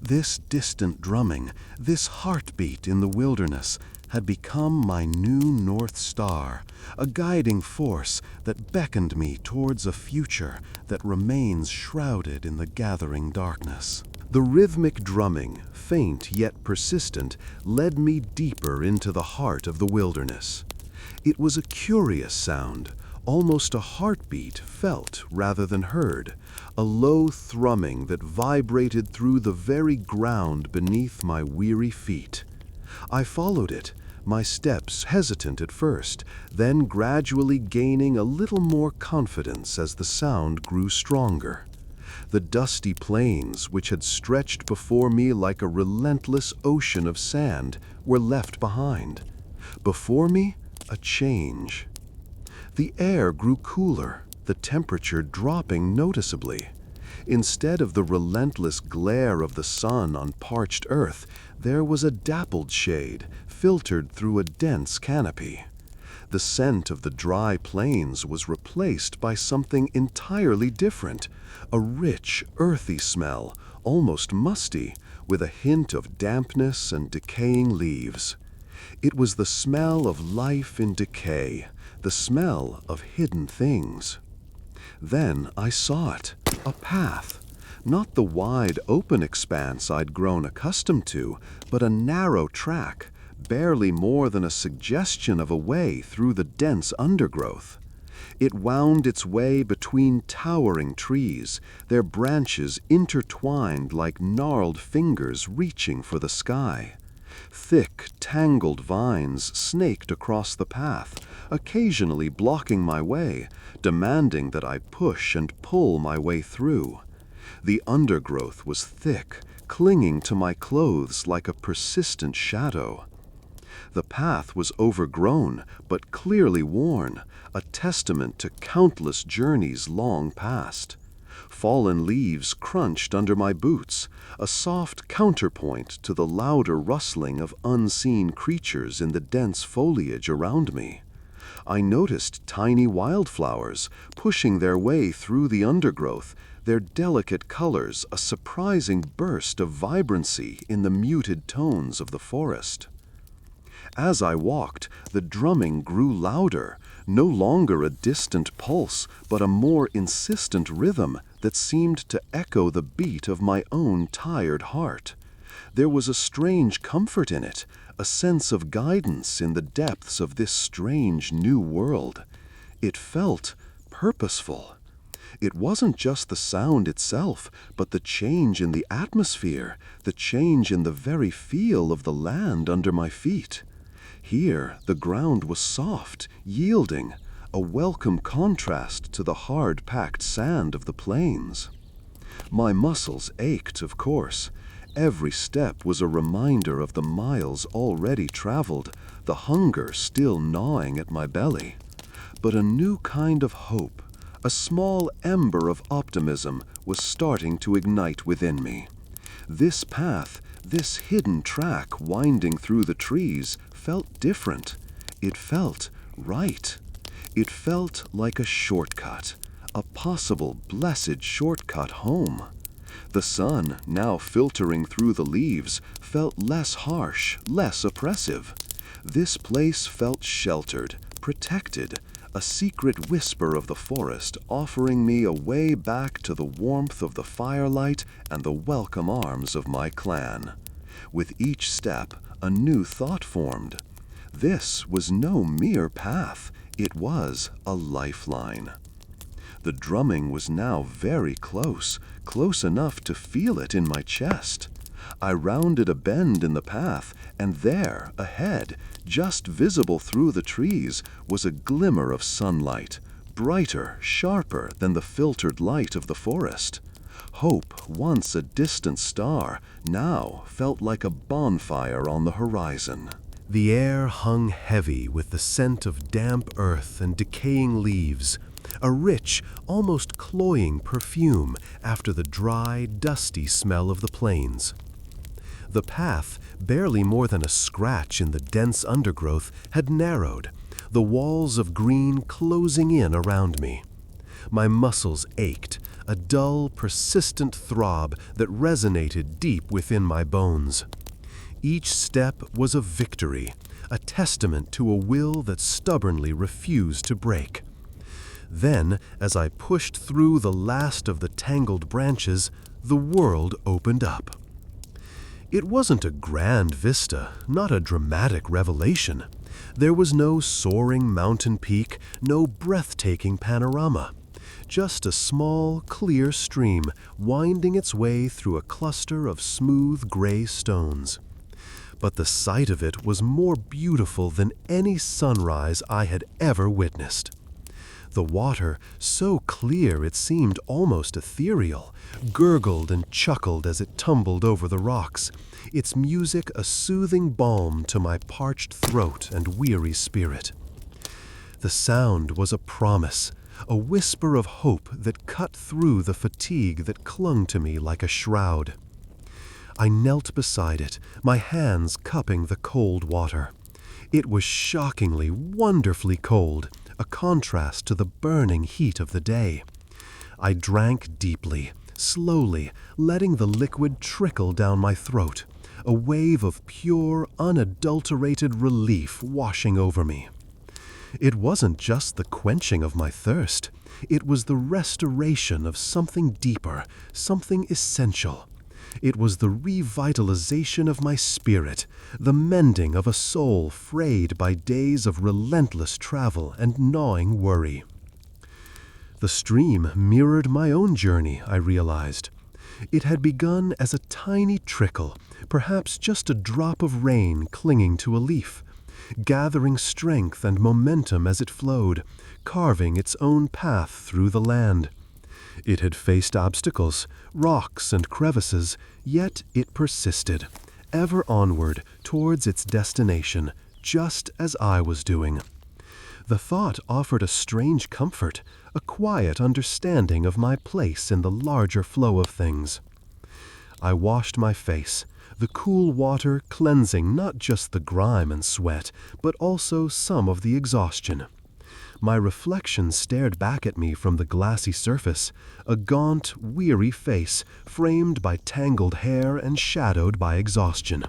This distant drumming, this heartbeat in the wilderness, had become my new North Star, a guiding force that beckoned me towards a future that remains shrouded in the gathering darkness. The rhythmic drumming, faint yet persistent, led me deeper into the heart of the wilderness. It was a curious sound, almost a heartbeat felt rather than heard, a low thrumming that vibrated through the very ground beneath my weary feet. I followed it, my steps hesitant at first, then gradually gaining a little more confidence as the sound grew stronger. The dusty plains, which had stretched before me like a relentless ocean of sand, were left behind. Before me, a change. The air grew cooler, the temperature dropping noticeably. Instead of the relentless glare of the sun on parched earth, there was a dappled shade, filtered through a dense canopy. The scent of the dry plains was replaced by something entirely different, a rich, earthy smell, almost musty, with a hint of dampness and decaying leaves. It was the smell of life in decay, the smell of hidden things. Then I saw it, a path. Not the wide, open expanse I'd grown accustomed to, but a narrow track, barely more than a suggestion of a way through the dense undergrowth. It wound its way between towering trees, their branches intertwined like gnarled fingers reaching for the sky. Thick, tangled vines snaked across the path, occasionally blocking my way, demanding that I push and pull my way through. The undergrowth was thick, clinging to my clothes like a persistent shadow. The path was overgrown, but clearly worn, a testament to countless journeys long past. Fallen leaves crunched under my boots, a soft counterpoint to the louder rustling of unseen creatures in the dense foliage around me. I noticed tiny wildflowers pushing their way through the undergrowth, their delicate colors a surprising burst of vibrancy in the muted tones of the forest. As I walked, the drumming grew louder, no longer a distant pulse, but a more insistent rhythm that seemed to echo the beat of my own tired heart. There was a strange comfort in it, a sense of guidance in the depths of this strange new world. It felt purposeful. It wasn't just the sound itself, but the change in the atmosphere, the change in the very feel of the land under my feet. Here, the ground was soft, yielding, a welcome contrast to the hard-packed sand of the plains. My muscles ached, of course. Every step was a reminder of the miles already traveled, the hunger still gnawing at my belly. But a new kind of hope, a small ember of optimism, was starting to ignite within me. This path, this hidden track winding through the trees, felt different. It felt right. It felt like a shortcut, a possible blessed shortcut home. The sun, now filtering through the leaves, felt less harsh, less oppressive. This place felt sheltered, protected, a secret whisper of the forest offering me a way back to the warmth of the firelight and the welcome arms of my clan. With each step, a new thought formed. This was no mere path, it was a lifeline. The drumming was now very close, close enough to feel it in my chest. I rounded a bend in the path, and there, ahead, just visible through the trees, was a glimmer of sunlight, brighter, sharper than the filtered light of the forest. Hope, once a distant star, now felt like a bonfire on the horizon. The air hung heavy with the scent of damp earth and decaying leaves, a rich, almost cloying perfume after the dry, dusty smell of the plains. The path, barely more than a scratch in the dense undergrowth, had narrowed, the walls of green closing in around me. My muscles ached, a dull, persistent throb that resonated deep within my bones. Each step was a victory, a testament to a will that stubbornly refused to break. Then, as I pushed through the last of the tangled branches, the world opened up. It wasn't a grand vista, not a dramatic revelation. There was no soaring mountain peak, no breathtaking panorama. Just a small, clear stream winding its way through a cluster of smooth gray stones. But the sight of it was more beautiful than any sunrise I had ever witnessed. The water, so clear it seemed almost ethereal, gurgled and chuckled as it tumbled over the rocks, its music a soothing balm to my parched throat and weary spirit. The sound was a promise, a whisper of hope that cut through the fatigue that clung to me like a shroud. I knelt beside it, my hands cupping the cold water. It was shockingly, wonderfully cold, a contrast to the burning heat of the day. I drank deeply, slowly, letting the liquid trickle down my throat, a wave of pure, unadulterated relief washing over me. It wasn't just the quenching of my thirst. It was the restoration of something deeper, something essential. It was the revitalization of my spirit, the mending of a soul frayed by days of relentless travel and gnawing worry. The stream mirrored my own journey, I realized. It had begun as a tiny trickle, perhaps just a drop of rain clinging to a leaf, gathering strength and momentum as it flowed, carving its own path through the land. It had faced obstacles, rocks and crevices, yet it persisted, ever onward towards its destination, just as I was doing. The thought offered a strange comfort, a quiet understanding of my place in the larger flow of things. I washed my face, the cool water cleansing not just the grime and sweat, but also some of the exhaustion. My reflection stared back at me from the glassy surface, a gaunt, weary face framed by tangled hair and shadowed by exhaustion.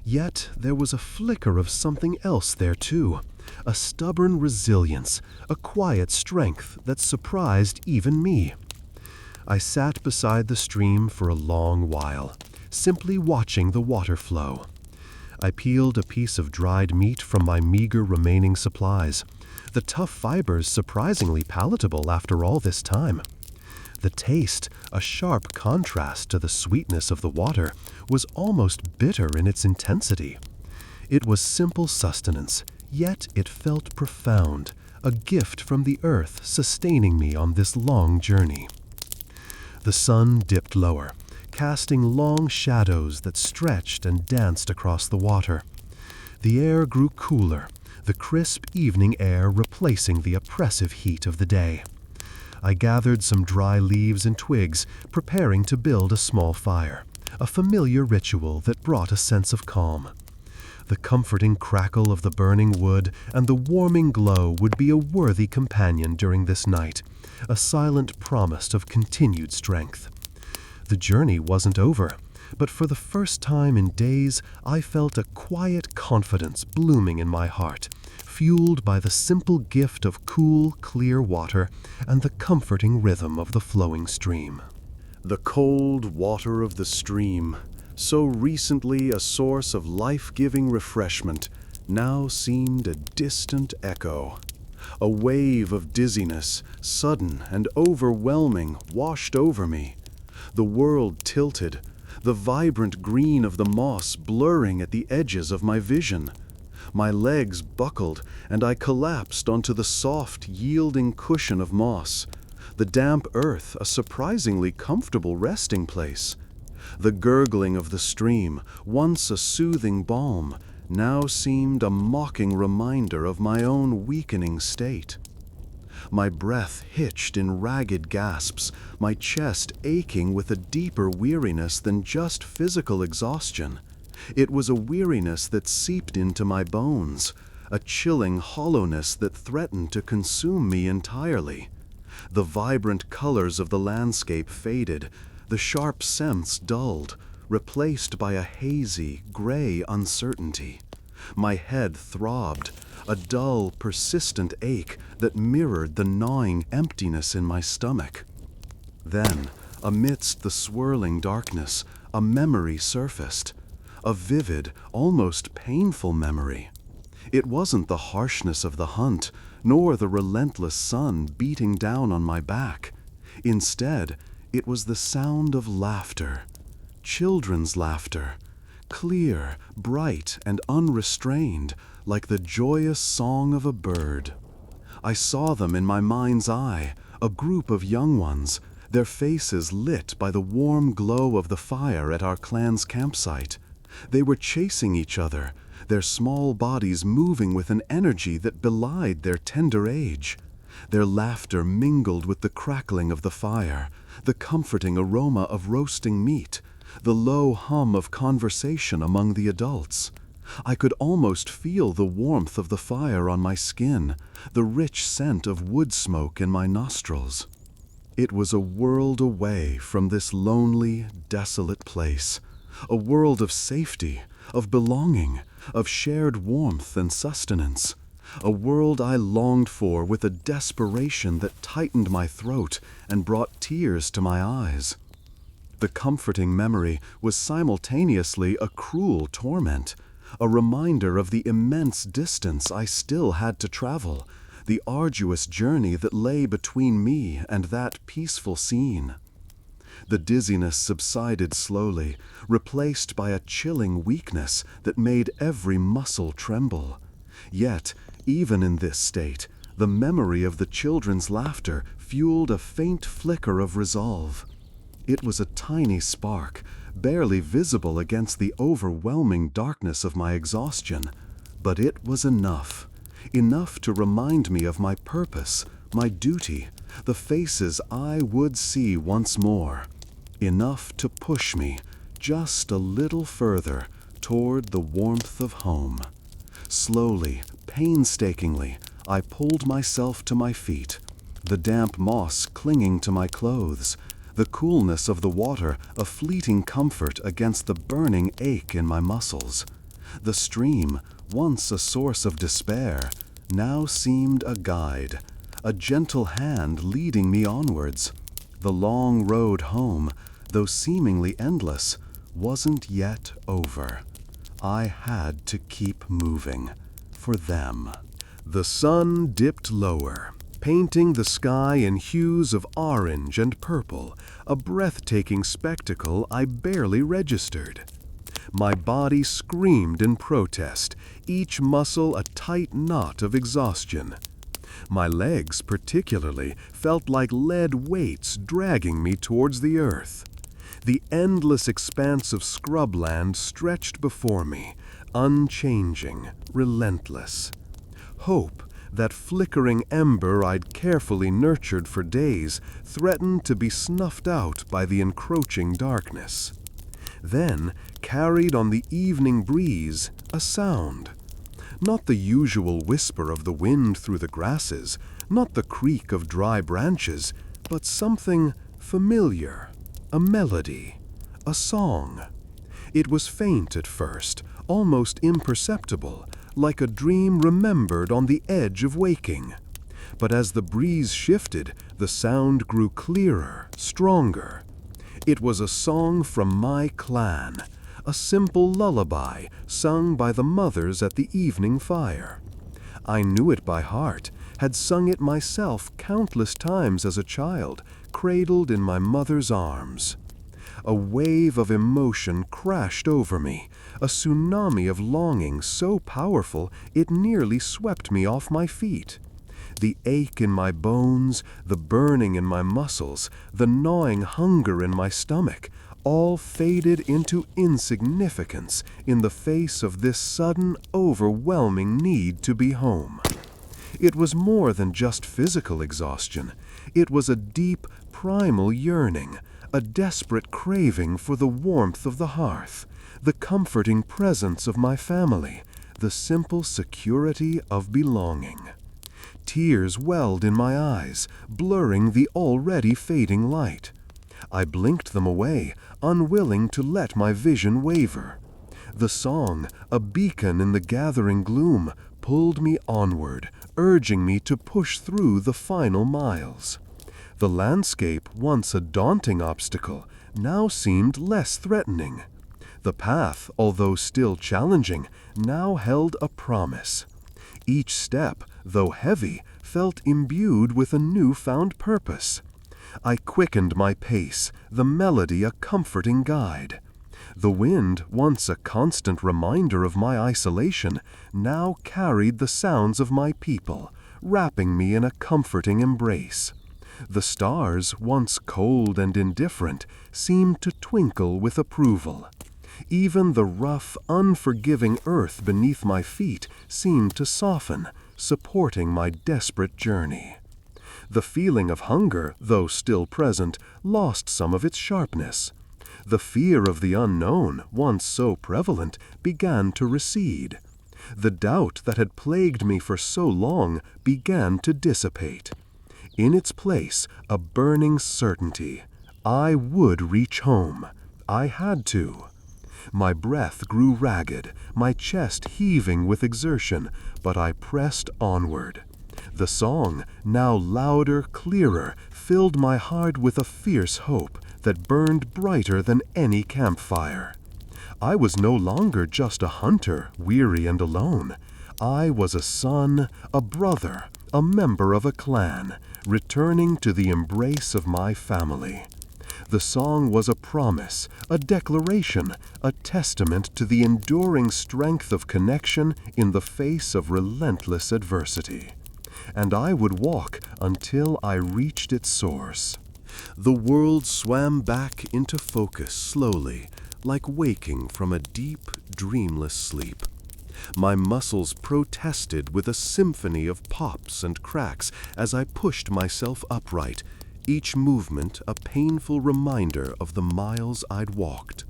Yet there was a flicker of something else there too, a stubborn resilience, a quiet strength that surprised even me. I sat beside the stream for a long while, simply watching the water flow. I peeled a piece of dried meat from my meager remaining supplies, the tough fibers surprisingly palatable after all this time. The taste, a sharp contrast to the sweetness of the water, was almost bitter in its intensity. It was simple sustenance, yet it felt profound, a gift from the earth sustaining me on this long journey. The sun dipped lower, casting long shadows that stretched and danced across the water. The air grew cooler, the crisp evening air replacing the oppressive heat of the day. I gathered some dry leaves and twigs, preparing to build a small fire, a familiar ritual that brought a sense of calm. The comforting crackle of the burning wood and the warming glow would be a worthy companion during this night, a silent promise of continued strength. The journey wasn't over, but for the first time in days, I felt a quiet confidence blooming in my heart, fueled by the simple gift of cool, clear water and the comforting rhythm of the flowing stream. The cold water of the stream, so recently a source of life-giving refreshment, now seemed a distant echo. A wave of dizziness, sudden and overwhelming, washed over me. The world tilted, the vibrant green of the moss blurring at the edges of my vision. My legs buckled, and I collapsed onto the soft, yielding cushion of moss. The damp earth a surprisingly comfortable resting place. The gurgling of the stream, once a soothing balm, now seemed a mocking reminder of my own weakening state. my breath hitched in ragged gasps, my chest aching with a deeper weariness than just physical exhaustion. It was a weariness that seeped into my bones, a chilling hollowness that threatened to consume me entirely. The vibrant colors of the landscape faded, the sharp scents dulled, replaced by a hazy, gray uncertainty. My head throbbed, a dull, persistent ache that mirrored the gnawing emptiness in my stomach. Then, amidst the swirling darkness, a memory surfaced. A vivid, almost painful memory. It wasn't the harshness of the hunt, nor the relentless sun beating down on my back. Instead, it was the sound of laughter. Children's laughter. Clear, bright, and unrestrained, like the joyous song of a bird. I saw them in my mind's eye, a group of young ones, their faces lit by the warm glow of the fire at our clan's campsite. They were chasing each other, their small bodies moving with an energy that belied their tender age. Their laughter mingled with the crackling of the fire, the comforting aroma of roasting meat, the low hum of conversation among the adults. I could almost feel the warmth of the fire on my skin, the rich scent of wood smoke in my nostrils. It was a world away from this lonely, desolate place, a world of safety, of belonging, of shared warmth and sustenance, a world I longed for with a desperation that tightened my throat and brought tears to my eyes. The comforting memory was simultaneously a cruel torment, a reminder of the immense distance I still had to travel, the arduous journey that lay between me and that peaceful scene. The dizziness subsided slowly, replaced by a chilling weakness that made every muscle tremble. Yet, even in this state, the memory of the children's laughter fueled a faint flicker of resolve. It was a tiny spark, barely visible against the overwhelming darkness of my exhaustion, but it was enough to remind me of my purpose, my duty, the faces I would see once more, enough to push me just a little further toward the warmth of home. Slowly, painstakingly, I pulled myself to my feet, the damp moss clinging to my clothes, the coolness of the water a fleeting comfort against the burning ache in my muscles. The stream, once a source of despair, now seemed a guide, a gentle hand leading me onwards. The long road home, though seemingly endless, wasn't yet over. I had to keep moving, for them. The sun dipped lower, painting the sky in hues of orange and purple, a breathtaking spectacle I barely registered. My body screamed in protest, each muscle a tight knot of exhaustion. My legs, particularly, felt like lead weights dragging me towards the earth. The endless expanse of scrubland stretched before me, unchanging, relentless. Hope, that flickering ember I'd carefully nurtured for days, threatened to be snuffed out by the encroaching darkness. Then, carried on the evening breeze, a sound. Not the usual whisper of the wind through the grasses, not the creak of dry branches, but something familiar, a melody, a song. It was faint at first, almost imperceptible, like a dream remembered on the edge of waking. But as the breeze shifted, the sound grew clearer, stronger. It was a song from my clan, a simple lullaby sung by the mothers at the evening fire. I knew it by heart, had sung it myself countless times as a child, cradled in my mother's arms. A wave of emotion crashed over me, a tsunami of longing so powerful it nearly swept me off my feet. The ache in my bones, the burning in my muscles, the gnawing hunger in my stomach, all faded into insignificance in the face of this sudden, overwhelming need to be home. It was more than just physical exhaustion. It was a deep, primal yearning, a desperate craving for the warmth of the hearth, the comforting presence of my family, the simple security of belonging. Tears welled in my eyes, blurring the already fading light. I blinked them away, unwilling to let my vision waver. The song, a beacon in the gathering gloom, pulled me onward, urging me to push through the final miles. The landscape, once a daunting obstacle, now seemed less threatening. The path, although still challenging, now held a promise. Each step, though heavy, felt imbued with a newfound purpose. I quickened my pace, the melody a comforting guide. The wind, once a constant reminder of my isolation, now carried the sounds of my people, wrapping me in a comforting embrace. The stars, once cold and indifferent, seemed to twinkle with approval. Even the rough, unforgiving earth beneath my feet seemed to soften, supporting my desperate journey. The feeling of hunger, though still present, lost some of its sharpness. The fear of the unknown, once so prevalent, began to recede. The doubt that had plagued me for so long began to dissipate. In its place, a burning certainty. I would reach home. I had to. My breath grew ragged, my chest heaving with exertion, but I pressed onward. The song, now louder, clearer, filled my heart with a fierce hope that burned brighter than any campfire. I was no longer just a hunter, weary and alone. I was a son, a brother, a member of a clan, returning to the embrace of my family. The song was a promise, a declaration, a testament to the enduring strength of connection in the face of relentless adversity. And I would walk until I reached its source. The world swam back into focus slowly, like waking from a deep, dreamless sleep. My muscles protested with a symphony of pops and cracks as I pushed myself upright, each movement a painful reminder of the miles I'd walked.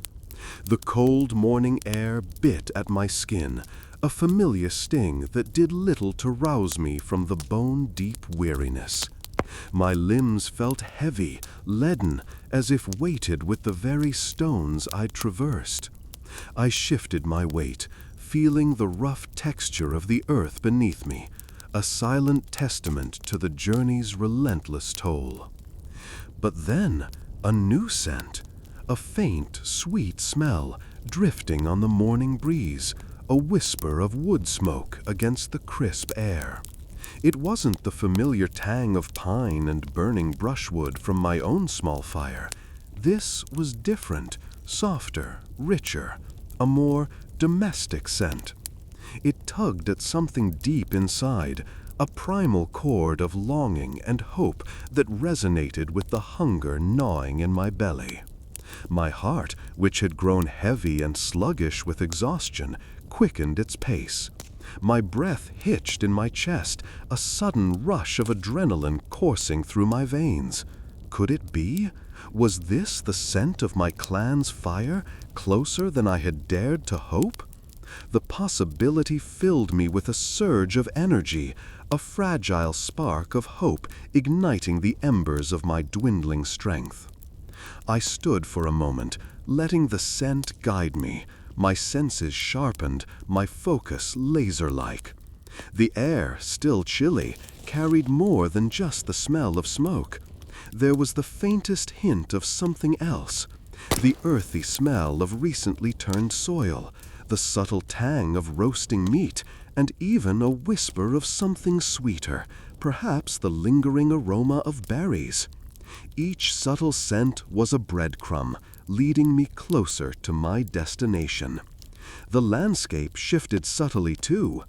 The cold morning air bit at my skin, a familiar sting that did little to rouse me from the bone-deep weariness. My limbs felt heavy, leaden, as if weighted with the very stones I'd traversed. I shifted my weight, feeling the rough texture of the earth beneath me, a silent testament to the journey's relentless toll. But then, a new scent, a faint, sweet smell drifting on the morning breeze, a whisper of wood smoke against the crisp air. It wasn't the familiar tang of pine and burning brushwood from my own small fire. This was different, softer, richer, a more domestic scent. It tugged at something deep inside, a primal chord of longing and hope that resonated with the hunger gnawing in my belly. My heart, which had grown heavy and sluggish with exhaustion, quickened its pace. My breath hitched in my chest, a sudden rush of adrenaline coursing through my veins. Could it be? Was this the scent of my clan's fire, closer than I had dared to hope? The possibility filled me with a surge of energy, a fragile spark of hope igniting the embers of my dwindling strength. I stood for a moment, letting the scent guide me, my senses sharpened, my focus laser-like. The air, still chilly, carried more than just the smell of smoke. There was the faintest hint of something else, the earthy smell of recently turned soil, the subtle tang of roasting meat, and even a whisper of something sweeter, perhaps the lingering aroma of berries. Each subtle scent was a breadcrumb, leading me closer to my destination. The landscape shifted subtly too.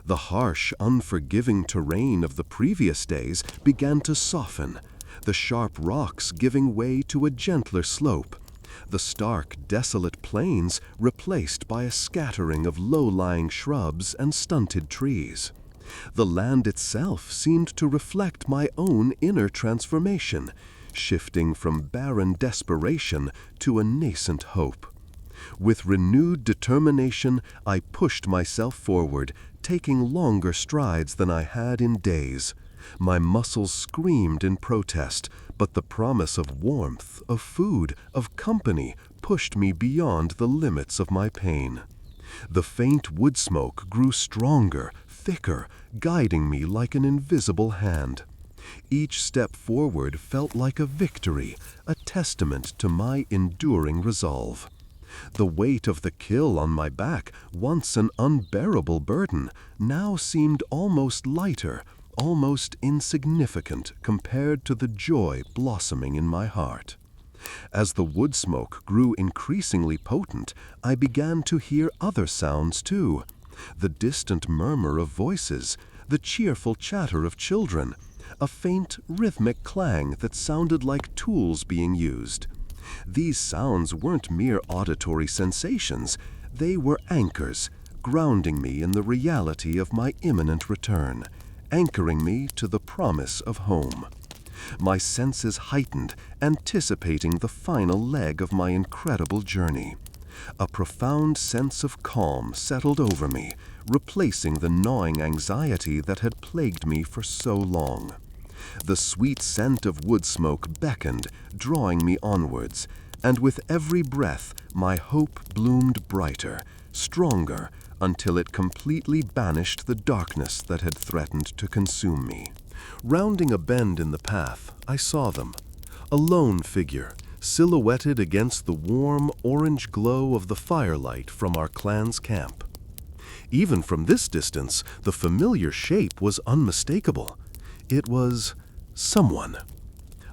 The harsh, unforgiving terrain of the previous days began to soften, the sharp rocks giving way to a gentler slope, the stark, desolate plains replaced by a scattering of low-lying shrubs and stunted trees. The land itself seemed to reflect my own inner transformation, shifting from barren desperation to a nascent hope. With renewed determination, I pushed myself forward, taking longer strides than I had in days. My muscles screamed in protest, but the promise of warmth, of food, of company pushed me beyond the limits of my pain. The faint wood smoke grew stronger, thicker, guiding me like an invisible hand. Each step forward felt like a victory, a testament to my enduring resolve. The weight of the kill on my back, once an unbearable burden, now seemed almost lighter, almost insignificant compared to the joy blossoming in my heart. As the wood smoke grew increasingly potent, I began to hear other sounds too. The distant murmur of voices, the cheerful chatter of children, a faint rhythmic clang that sounded like tools being used. These sounds weren't mere auditory sensations, they were anchors, grounding me in the reality of my imminent return, anchoring me to the promise of home. My senses heightened, anticipating the final leg of my incredible journey. A profound sense of calm settled over me, replacing the gnawing anxiety that had plagued me for so long. The sweet scent of wood smoke beckoned, drawing me onwards, and with every breath my hope bloomed brighter, stronger, until it completely banished the darkness that had threatened to consume me. Rounding a bend in the path, I saw them. A lone figure, silhouetted against the warm orange glow of the firelight from our clan's camp. Even from this distance, the familiar shape was unmistakable. It was someone.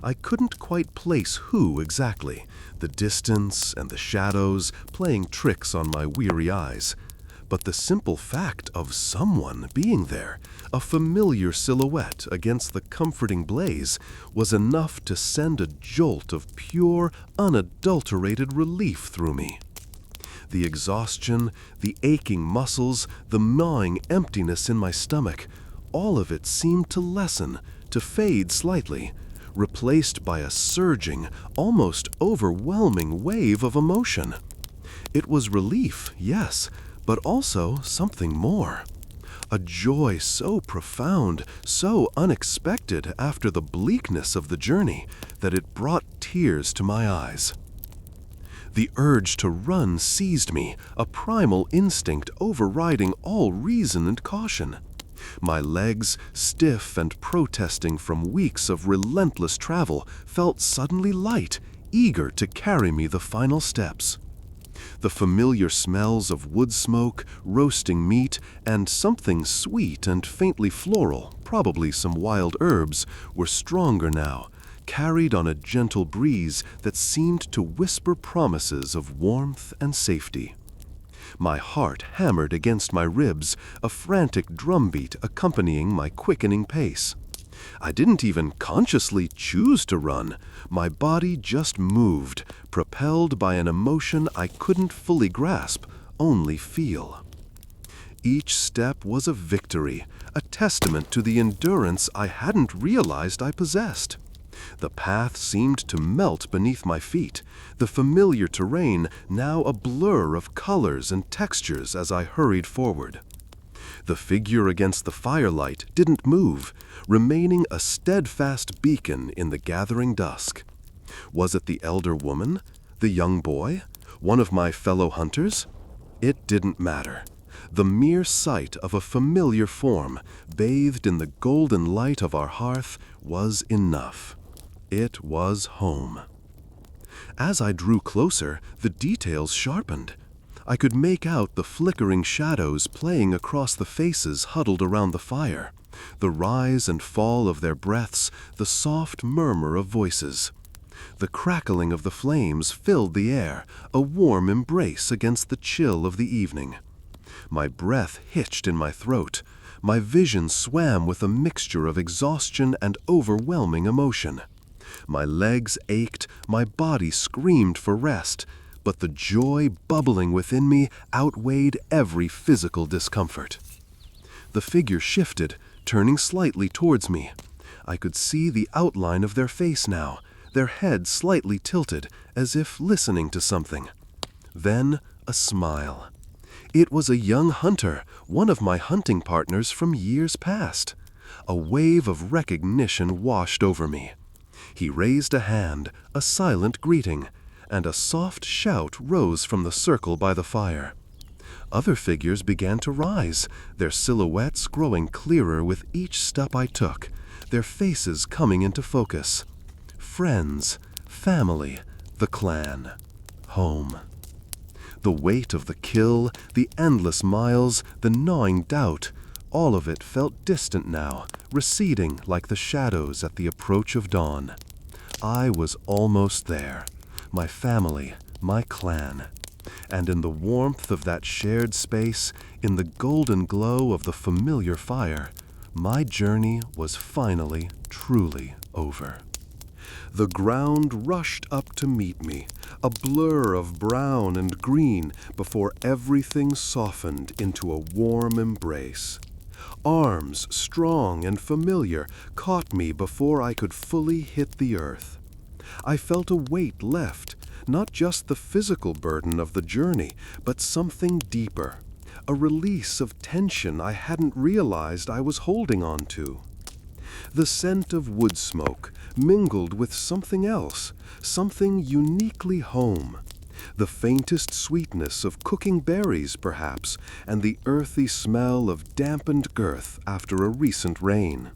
I couldn't quite place who exactly, the distance and the shadows playing tricks on my weary eyes. But the simple fact of someone being there, a familiar silhouette against the comforting blaze, was enough to send a jolt of pure, unadulterated relief through me. The exhaustion, the aching muscles, the gnawing emptiness in my stomach, all of it seemed to lessen, to fade slightly, replaced by a surging, almost overwhelming wave of emotion. It was relief, yes, but also something more. A joy so profound, so unexpected after the bleakness of the journey, that it brought tears to my eyes. The urge to run seized me, a primal instinct overriding all reason and caution. My legs, stiff and protesting from weeks of relentless travel, felt suddenly light, eager to carry me the final steps. The familiar smells of wood smoke, roasting meat, and something sweet and faintly floral, probably some wild herbs, were stronger now, carried on a gentle breeze that seemed to whisper promises of warmth and safety. My heart hammered against my ribs, a frantic drumbeat accompanying my quickening pace. I didn't even consciously choose to run. My body just moved, propelled by an emotion I couldn't fully grasp, only feel. Each step was a victory, a testament to the endurance I hadn't realized I possessed. The path seemed to melt beneath my feet, the familiar terrain now a blur of colors and textures as I hurried forward. The figure against the firelight didn't move, remaining a steadfast beacon in the gathering dusk. Was it the elder woman, the young boy, one of my fellow hunters? It didn't matter. The mere sight of a familiar form, bathed in the golden light of our hearth, was enough. It was home. As I drew closer, the details sharpened. I could make out the flickering shadows playing across the faces huddled around the fire, the rise and fall of their breaths, the soft murmur of voices. The crackling of the flames filled the air, a warm embrace against the chill of the evening. My breath hitched in my throat. My vision swam with a mixture of exhaustion and overwhelming emotion. My legs ached, my body screamed for rest, but the joy bubbling within me outweighed every physical discomfort. The figure shifted, turning slightly towards me. I could see the outline of their face now, their head slightly tilted, as if listening to something. Then a smile. It was a young hunter, one of my hunting partners from years past. A wave of recognition washed over me. He raised a hand, a silent greeting, and a soft shout rose from the circle by the fire. Other figures began to rise, their silhouettes growing clearer with each step I took, their faces coming into focus. Friends, family, the clan, home. The weight of the kill, the endless miles, the gnawing doubt, all of it felt distant now, receding like the shadows at the approach of dawn. I was almost there, my family, my clan. And in the warmth of that shared space, in the golden glow of the familiar fire, my journey was finally, truly over. The ground rushed up to meet me, a blur of brown and green before everything softened into a warm embrace. Arms, strong and familiar, caught me before I could fully hit the earth. I felt a weight lift, not just the physical burden of the journey, but something deeper, a release of tension I hadn't realized I was holding on to. The scent of wood smoke mingled with something else, something uniquely home. The faintest sweetness of cooking berries, perhaps, and the earthy smell of dampened girth after a recent rain.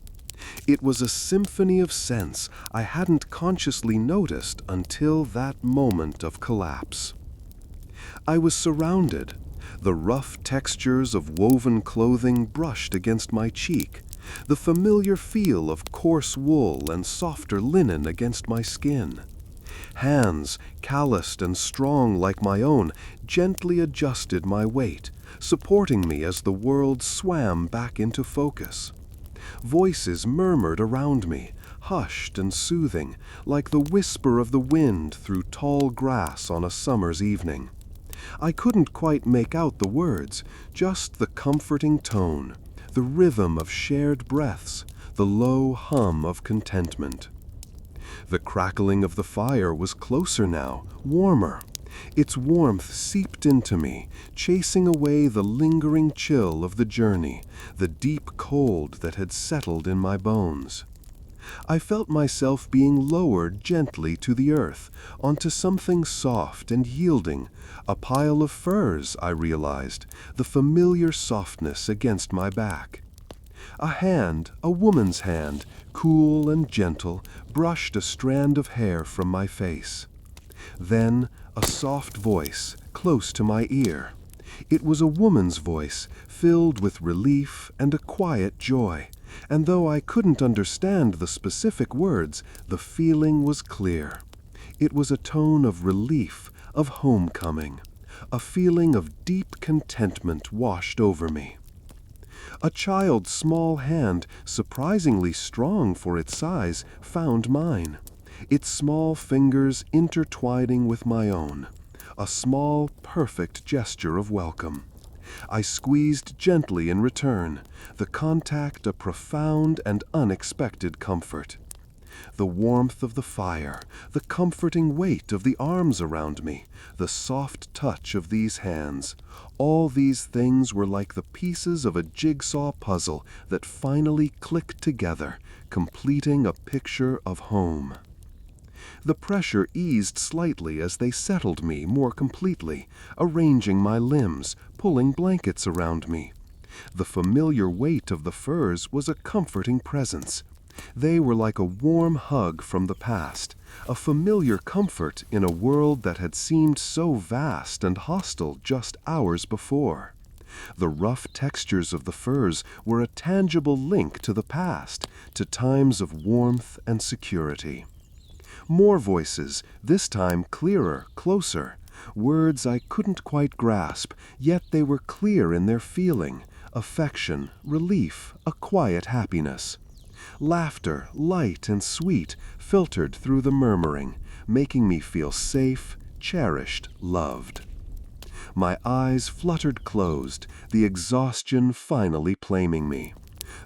It was a symphony of scents I hadn't consciously noticed until that moment of collapse. I was surrounded. The rough textures of woven clothing brushed against my cheek, the familiar feel of coarse wool and softer linen against my skin. Hands, calloused and strong like my own, gently adjusted my weight, supporting me as the world swam back into focus. Voices murmured around me, hushed and soothing, like the whisper of the wind through tall grass on a summer's evening. I couldn't quite make out the words, just the comforting tone, the rhythm of shared breaths, the low hum of contentment. The crackling of the fire was closer now, warmer. Its warmth seeped into me, chasing away the lingering chill of the journey, the deep cold that had settled in my bones. I felt myself being lowered gently to the earth, onto something soft and yielding, a pile of furs, I realized, the familiar softness against my back. A hand, a woman's hand, cool and gentle, brushed a strand of hair from my face. Then a soft voice, close to my ear. It was a woman's voice, filled with relief and a quiet joy, and though I couldn't understand the specific words, the feeling was clear. It was a tone of relief, of homecoming. A feeling of deep contentment washed over me. A child's small hand, surprisingly strong for its size, found mine, its small fingers intertwining with my own, a small, perfect gesture of welcome. I squeezed gently in return, the contact a profound and unexpected comfort. The warmth of the fire, the comforting weight of the arms around me, the soft touch of these hands, all these things were like the pieces of a jigsaw puzzle that finally clicked together, completing a picture of home. The pressure eased slightly as they settled me more completely, arranging my limbs, pulling blankets around me. The familiar weight of the furs was a comforting presence. They were like a warm hug from the past, a familiar comfort in a world that had seemed so vast and hostile just hours before. The rough textures of the furs were a tangible link to the past, to times of warmth and security. More voices, this time clearer, closer. Words I couldn't quite grasp, yet they were clear in their feeling, affection, relief, a quiet happiness. Laughter, light and sweet, filtered through the murmuring, making me feel safe, cherished, loved. My eyes fluttered closed, the exhaustion finally claiming me.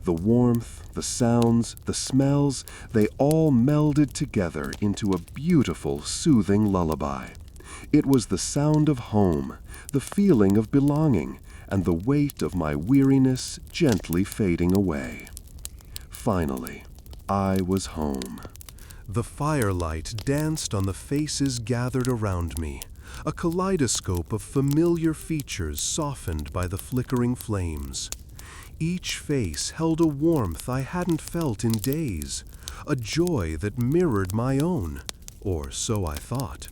The warmth, the sounds, the smells, they all melded together into a beautiful, soothing lullaby. It was the sound of home, the feeling of belonging, and the weight of my weariness gently fading away. Finally, I was home. The firelight danced on the faces gathered around me, a kaleidoscope of familiar features softened by the flickering flames. Each face held a warmth I hadn't felt in days, a joy that mirrored my own, or so I thought.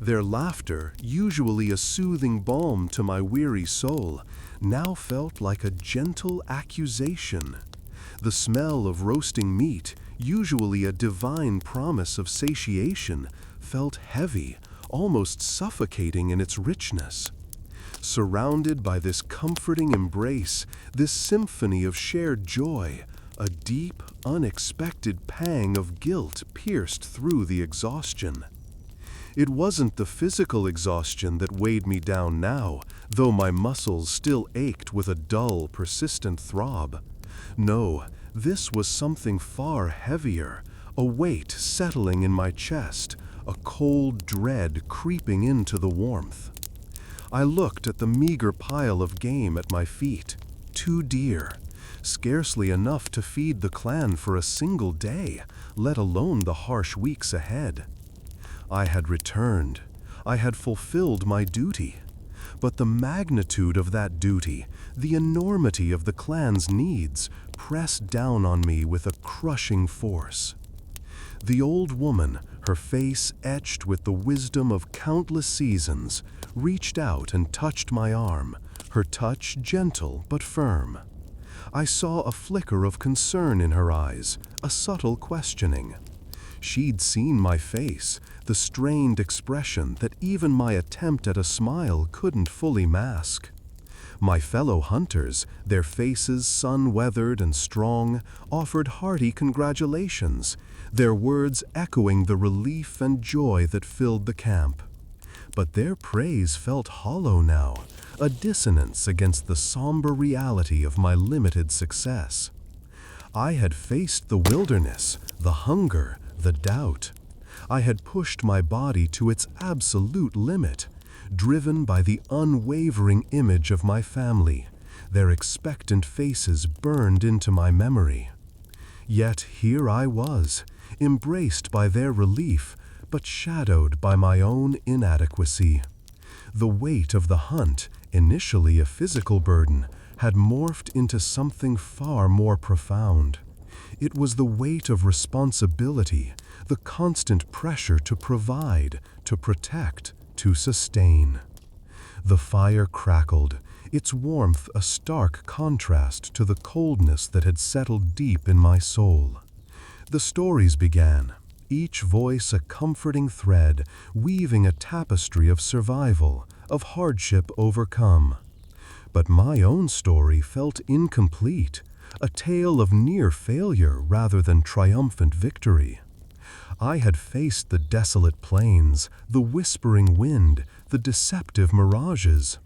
Their laughter, usually a soothing balm to my weary soul, now felt like a gentle accusation. The smell of roasting meat, usually a divine promise of satiation, felt heavy, almost suffocating in its richness. Surrounded by this comforting embrace, this symphony of shared joy, a deep, unexpected pang of guilt pierced through the exhaustion. It wasn't the physical exhaustion that weighed me down now, though my muscles still ached with a dull, persistent throb. No, this was something far heavier, a weight settling in my chest, a cold dread creeping into the warmth. I looked at the meager pile of game at my feet, 2 deer, scarcely enough to feed the clan for a single day, let alone the harsh weeks ahead. I had returned. I had fulfilled my duty. But the magnitude of that duty, the enormity of the clan's needs, pressed down on me with a crushing force. The old woman, her face etched with the wisdom of countless seasons, reached out and touched my arm, her touch gentle but firm. I saw a flicker of concern in her eyes, a subtle questioning. She'd seen my face, the strained expression that even my attempt at a smile couldn't fully mask. My fellow hunters, their faces sun-weathered and strong, offered hearty congratulations, their words echoing the relief and joy that filled the camp. But their praise felt hollow now, a dissonance against the somber reality of my limited success. I had faced the wilderness, the hunger, the doubt. I had pushed my body to its absolute limit, driven by the unwavering image of my family, their expectant faces burned into my memory. Yet here I was, embraced by their relief, but shadowed by my own inadequacy. The weight of the hunt, initially a physical burden, had morphed into something far more profound. It was the weight of responsibility, the constant pressure to provide, to protect, to sustain. The fire crackled, its warmth a stark contrast to the coldness that had settled deep in my soul. The stories began, each voice a comforting thread, weaving a tapestry of survival, of hardship overcome. But my own story felt incomplete, a tale of near failure rather than triumphant victory. I had faced the desolate plains, the whispering wind, the deceptive mirages.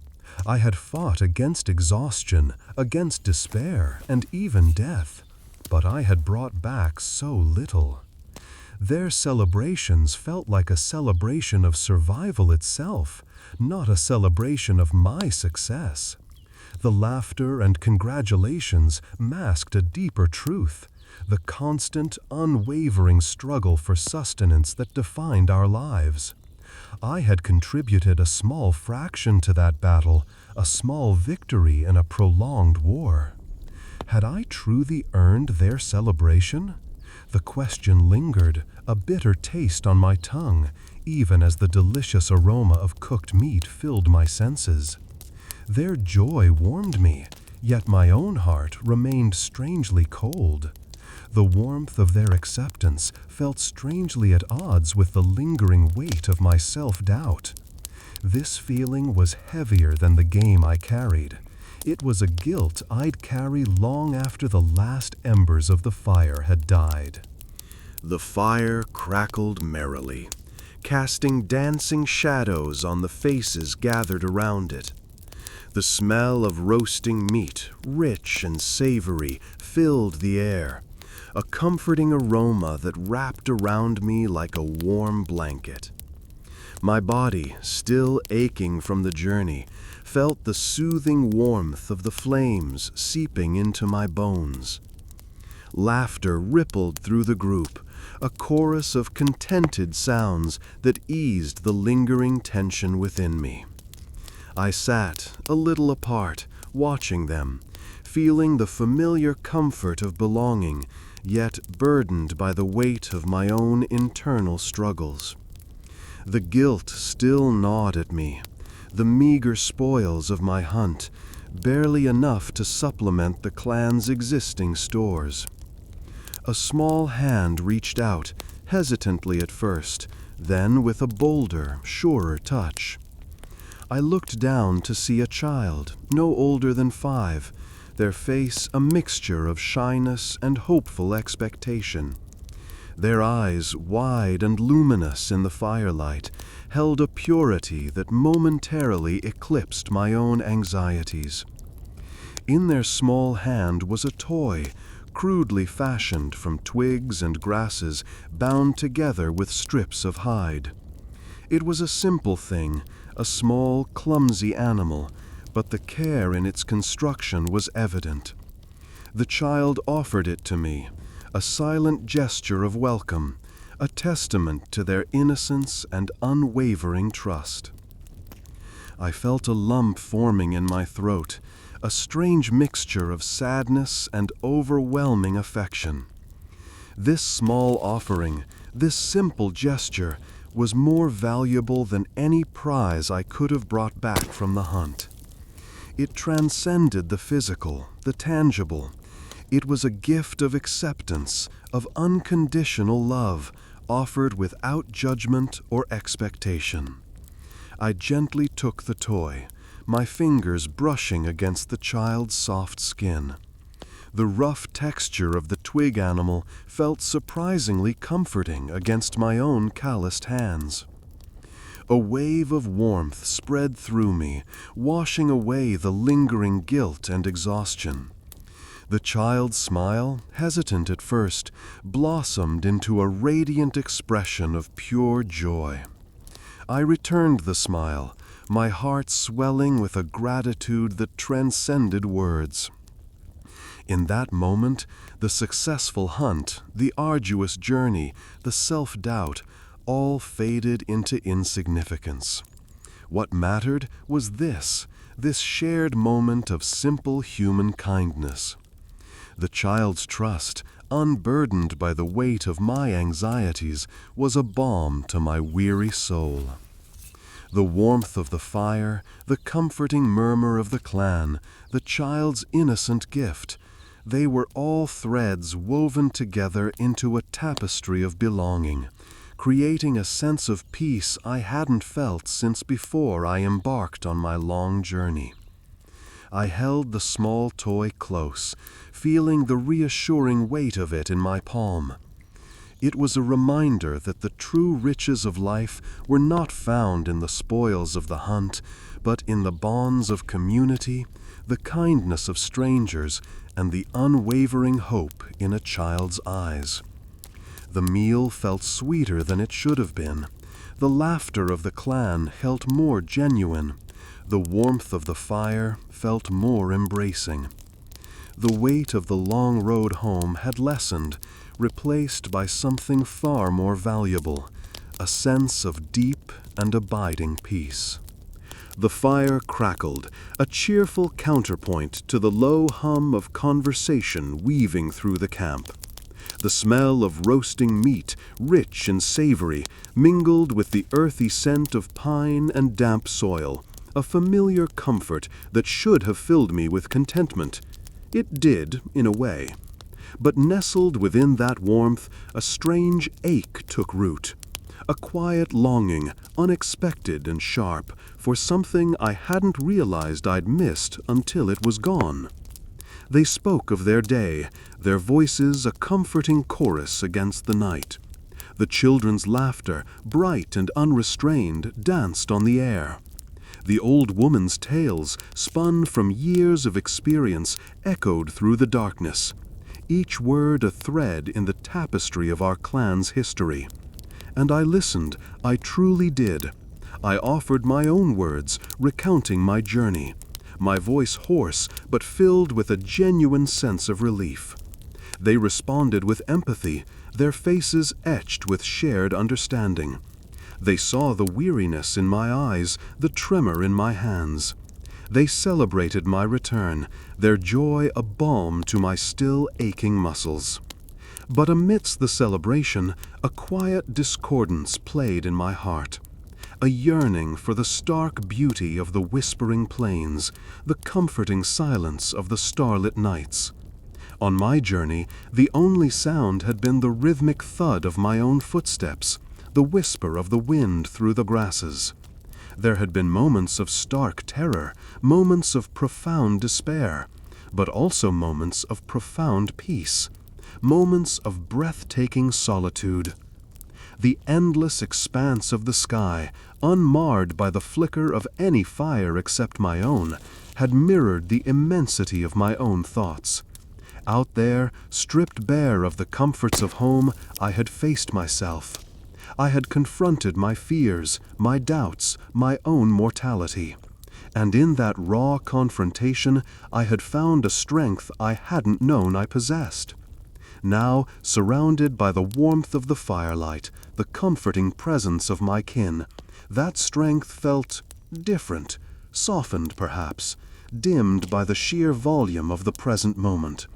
I had fought against exhaustion, against despair, and even death. But I had brought back so little. Their celebrations felt like a celebration of survival itself, not a celebration of my success. The laughter and congratulations masked a deeper truth, the constant, unwavering struggle for sustenance that defined our lives. I had contributed a small fraction to that battle, a small victory in a prolonged war. Had I truly earned their celebration? The question lingered, a bitter taste on my tongue, even as the delicious aroma of cooked meat filled my senses. Their joy warmed me, yet my own heart remained strangely cold. The warmth of their acceptance felt strangely at odds with the lingering weight of my self-doubt. This feeling was heavier than the game I carried. It was a guilt I'd carry long after the last embers of the fire had died. The fire crackled merrily, casting dancing shadows on the faces gathered around it. The smell of roasting meat, rich and savory, filled the air, a comforting aroma that wrapped around me like a warm blanket. My body, still aching from the journey, felt the soothing warmth of the flames seeping into my bones. Laughter rippled through the group, a chorus of contented sounds that eased the lingering tension within me. I sat, a little apart, watching them, feeling the familiar comfort of belonging, yet burdened by the weight of my own internal struggles. The guilt still gnawed at me, the meager spoils of my hunt, barely enough to supplement the clan's existing stores. A small hand reached out, hesitantly at first, then with a bolder, surer touch. I looked down to see a child, no older than 5, their face a mixture of shyness and hopeful expectation. Their eyes, wide and luminous in the firelight, held a purity that momentarily eclipsed my own anxieties. In their small hand was a toy, crudely fashioned from twigs and grasses bound together with strips of hide. It was a simple thing, a small, clumsy animal, but the care in its construction was evident. The child offered it to me, a silent gesture of welcome, a testament to their innocence and unwavering trust. I felt a lump forming in my throat, a strange mixture of sadness and overwhelming affection. This small offering, this simple gesture, was more valuable than any prize I could have brought back from the hunt. It transcended the physical, the tangible. It was a gift of acceptance, of unconditional love, offered without judgment or expectation. I gently took the toy, my fingers brushing against the child's soft skin. The rough texture of the twig animal felt surprisingly comforting against my own calloused hands. A wave of warmth spread through me, washing away the lingering guilt and exhaustion. The child's smile, hesitant at first, blossomed into a radiant expression of pure joy. I returned the smile, my heart swelling with a gratitude that transcended words. In that moment, the successful hunt, the arduous journey, the self-doubt, all faded into insignificance. What mattered was this shared moment of simple human kindness. The child's trust, unburdened by the weight of my anxieties, was a balm to my weary soul. The warmth of the fire, the comforting murmur of the clan, the child's innocent gift, they were all threads woven together into a tapestry of belonging, creating a sense of peace I hadn't felt since before I embarked on my long journey. I held the small toy close, feeling the reassuring weight of it in my palm. It was a reminder that the true riches of life were not found in the spoils of the hunt, but in the bonds of community, the kindness of strangers, and the unwavering hope in a child's eyes. The meal felt sweeter than it should have been. The laughter of the clan felt more genuine. The warmth of the fire felt more embracing. The weight of the long road home had lessened, replaced by something far more valuable, a sense of deep and abiding peace. The fire crackled, a cheerful counterpoint to the low hum of conversation weaving through the camp. The smell of roasting meat, rich and savory, mingled with the earthy scent of pine and damp soil, a familiar comfort that should have filled me with contentment. It did, in a way. But nestled within that warmth, a strange ache took root. A quiet longing, unexpected and sharp, for something I hadn't realized I'd missed until it was gone. They spoke of their day, their voices a comforting chorus against the night. The children's laughter, bright and unrestrained, danced on the air. The old woman's tales, spun from years of experience, echoed through the darkness, each word a thread in the tapestry of our clan's history. And I listened, I truly did. I offered my own words, recounting my journey, my voice hoarse but filled with a genuine sense of relief. They responded with empathy, their faces etched with shared understanding. They saw the weariness in my eyes, the tremor in my hands. They celebrated my return, their joy a balm to my still aching muscles. But amidst the celebration, a quiet discordance played in my heart. A yearning for the stark beauty of the whispering plains, the comforting silence of the starlit nights. On my journey, the only sound had been the rhythmic thud of my own footsteps, the whisper of the wind through the grasses. There had been moments of stark terror, moments of profound despair, but also moments of profound peace, moments of breathtaking solitude. The endless expanse of the sky, unmarred by the flicker of any fire except my own, had mirrored the immensity of my own thoughts. Out there, stripped bare of the comforts of home, I had faced myself. I had confronted my fears, my doubts, my own mortality. And in that raw confrontation, I had found a strength I hadn't known I possessed. Now, surrounded by the warmth of the firelight, the comforting presence of my kin, that strength felt different, softened perhaps, dimmed by the sheer volume of the present moment.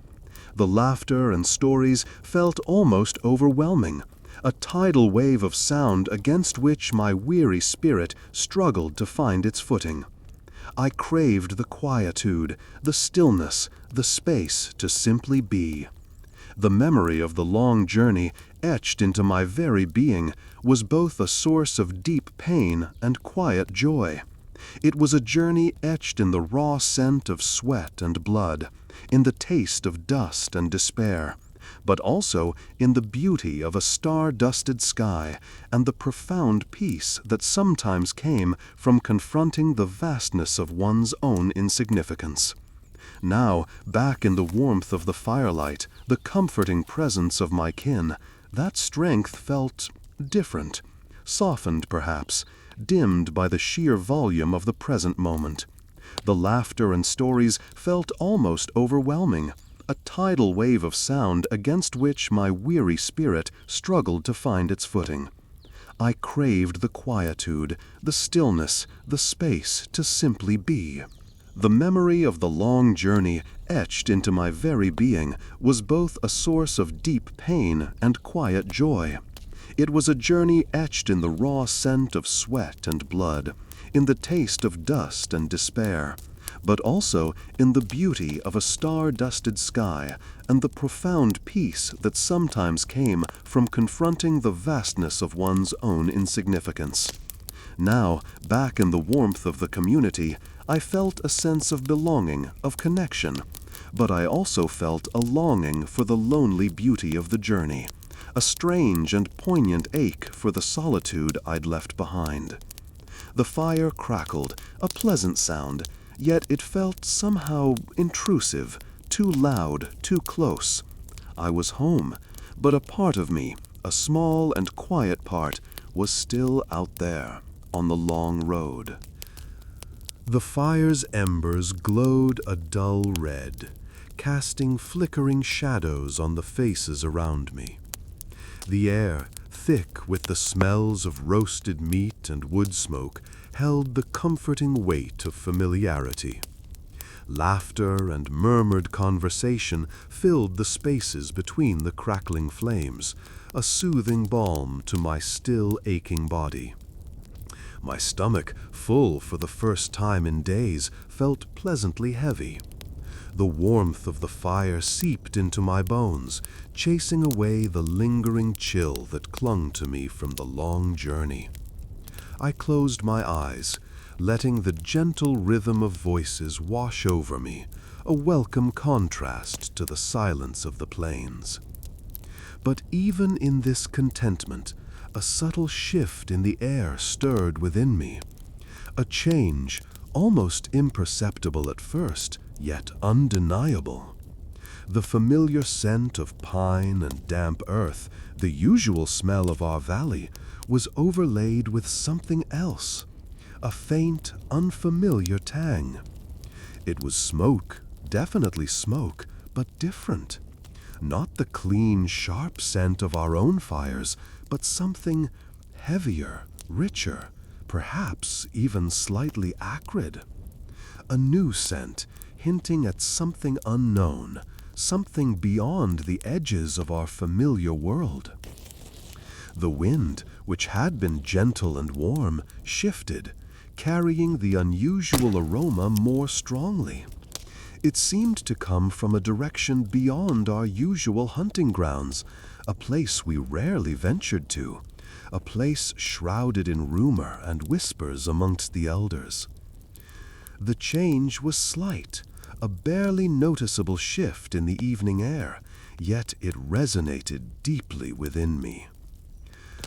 The laughter and stories felt almost overwhelming, a tidal wave of sound against which my weary spirit struggled to find its footing. I craved the quietude, the stillness, the space to simply be. The memory of the long journey, etched into my very being, was both a source of deep pain and quiet joy. It was a journey etched in the raw scent of sweat and blood, in the taste of dust and despair, but also in the beauty of a star-dusted sky and the profound peace that sometimes came from confronting the vastness of one's own insignificance. Now, back in the warmth of the firelight, the comforting presence of my kin, that strength felt different, softened perhaps, dimmed by the sheer volume of the present moment. The laughter and stories felt almost overwhelming, a tidal wave of sound against which my weary spirit struggled to find its footing. I craved the quietude, the stillness, the space to simply be. The memory of the long journey, etched into my very being, was both a source of deep pain and quiet joy. It was a journey etched in the raw scent of sweat and blood, in the taste of dust and despair, but also in the beauty of a star-dusted sky and the profound peace that sometimes came from confronting the vastness of one's own insignificance. Now, back in the warmth of the community, I felt a sense of belonging, of connection, but I also felt a longing for the lonely beauty of the journey, a strange and poignant ache for the solitude I'd left behind. The fire crackled, a pleasant sound, yet it felt somehow intrusive, too loud, too close. I was home, but a part of me, a small and quiet part, was still out there, on the long road. The fire's embers glowed a dull red, casting flickering shadows on the faces around me. The air, thick with the smells of roasted meat and wood smoke, held the comforting weight of familiarity. Laughter and murmured conversation filled the spaces between the crackling flames, a soothing balm to my still aching body. My stomach, full for the first time in days, felt pleasantly heavy. The warmth of the fire seeped into my bones, chasing away the lingering chill that clung to me from the long journey. I closed my eyes, letting the gentle rhythm of voices wash over me, a welcome contrast to the silence of the plains. But even in this contentment, a subtle shift in the air stirred within me. A change, almost imperceptible at first, yet undeniable. The familiar scent of pine and damp earth, the usual smell of our valley, was overlaid with something else, a faint, unfamiliar tang. It was smoke, definitely smoke, but different. Not the clean, sharp scent of our own fires, but something heavier, richer, perhaps even slightly acrid. A new scent, hinting at something unknown, something beyond the edges of our familiar world. The wind, which had been gentle and warm, shifted, carrying the unusual aroma more strongly. It seemed to come from a direction beyond our usual hunting grounds, a place we rarely ventured to, a place shrouded in rumor and whispers amongst the elders. The change was slight, a barely noticeable shift in the evening air, yet it resonated deeply within me.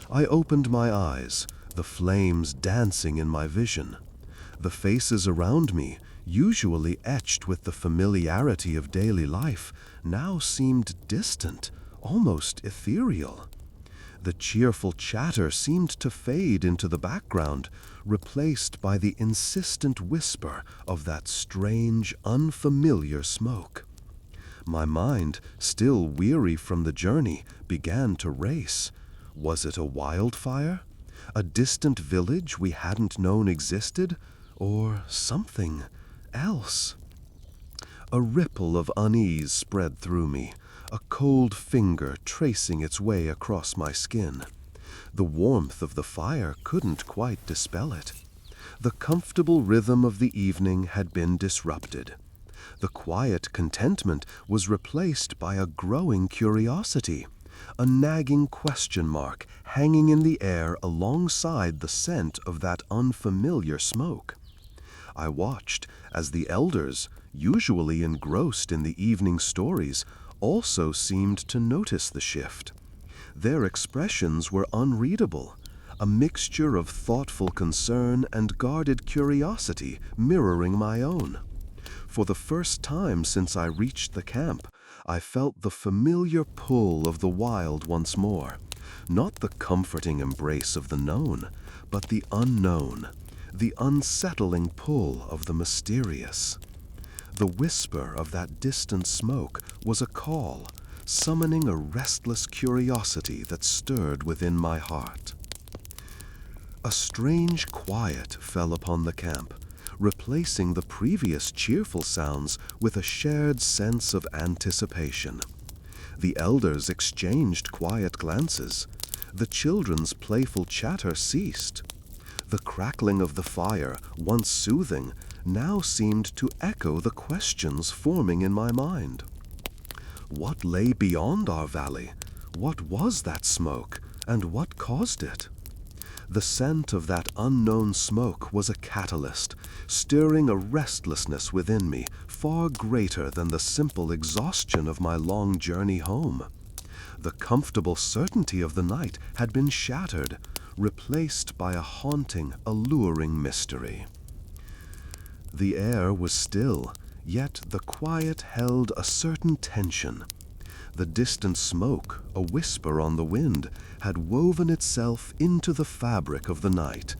I opened my eyes, the flames dancing in my vision. The faces around me, usually etched with the familiarity of daily life, now seemed distant, almost ethereal. The cheerful chatter seemed to fade into the background, replaced by the insistent whisper of that strange, unfamiliar smoke. My mind, still weary from the journey, began to race. Was it a wildfire? A distant village we hadn't known existed? Or something else? A ripple of unease spread through me, a cold finger tracing its way across my skin. The warmth of the fire couldn't quite dispel it. The comfortable rhythm of the evening had been disrupted. The quiet contentment was replaced by a growing curiosity, a nagging question mark hanging in the air alongside the scent of that unfamiliar smoke. I watched as the elders, usually engrossed in the evening stories, also seemed to notice the shift. Their expressions were unreadable, a mixture of thoughtful concern and guarded curiosity mirroring my own. For the first time since I reached the camp, I felt the familiar pull of the wild once more, not the comforting embrace of the known, but the unknown, the unsettling pull of the mysterious. The whisper of that distant smoke was a call, summoning a restless curiosity that stirred within my heart. A strange quiet fell upon the camp, replacing the previous cheerful sounds with a shared sense of anticipation. The elders exchanged quiet glances. The children's playful chatter ceased. The crackling of the fire, once soothing, now seemed to echo the questions forming in my mind. What lay beyond our valley? What was that smoke, and what caused it? The scent of that unknown smoke was a catalyst, stirring a restlessness within me far greater than the simple exhaustion of my long journey home. The comfortable certainty of the night had been shattered, replaced by a haunting, alluring mystery. The air was still, yet the quiet held a certain tension. The distant smoke, a whisper on the wind, had woven itself into the fabric of the night,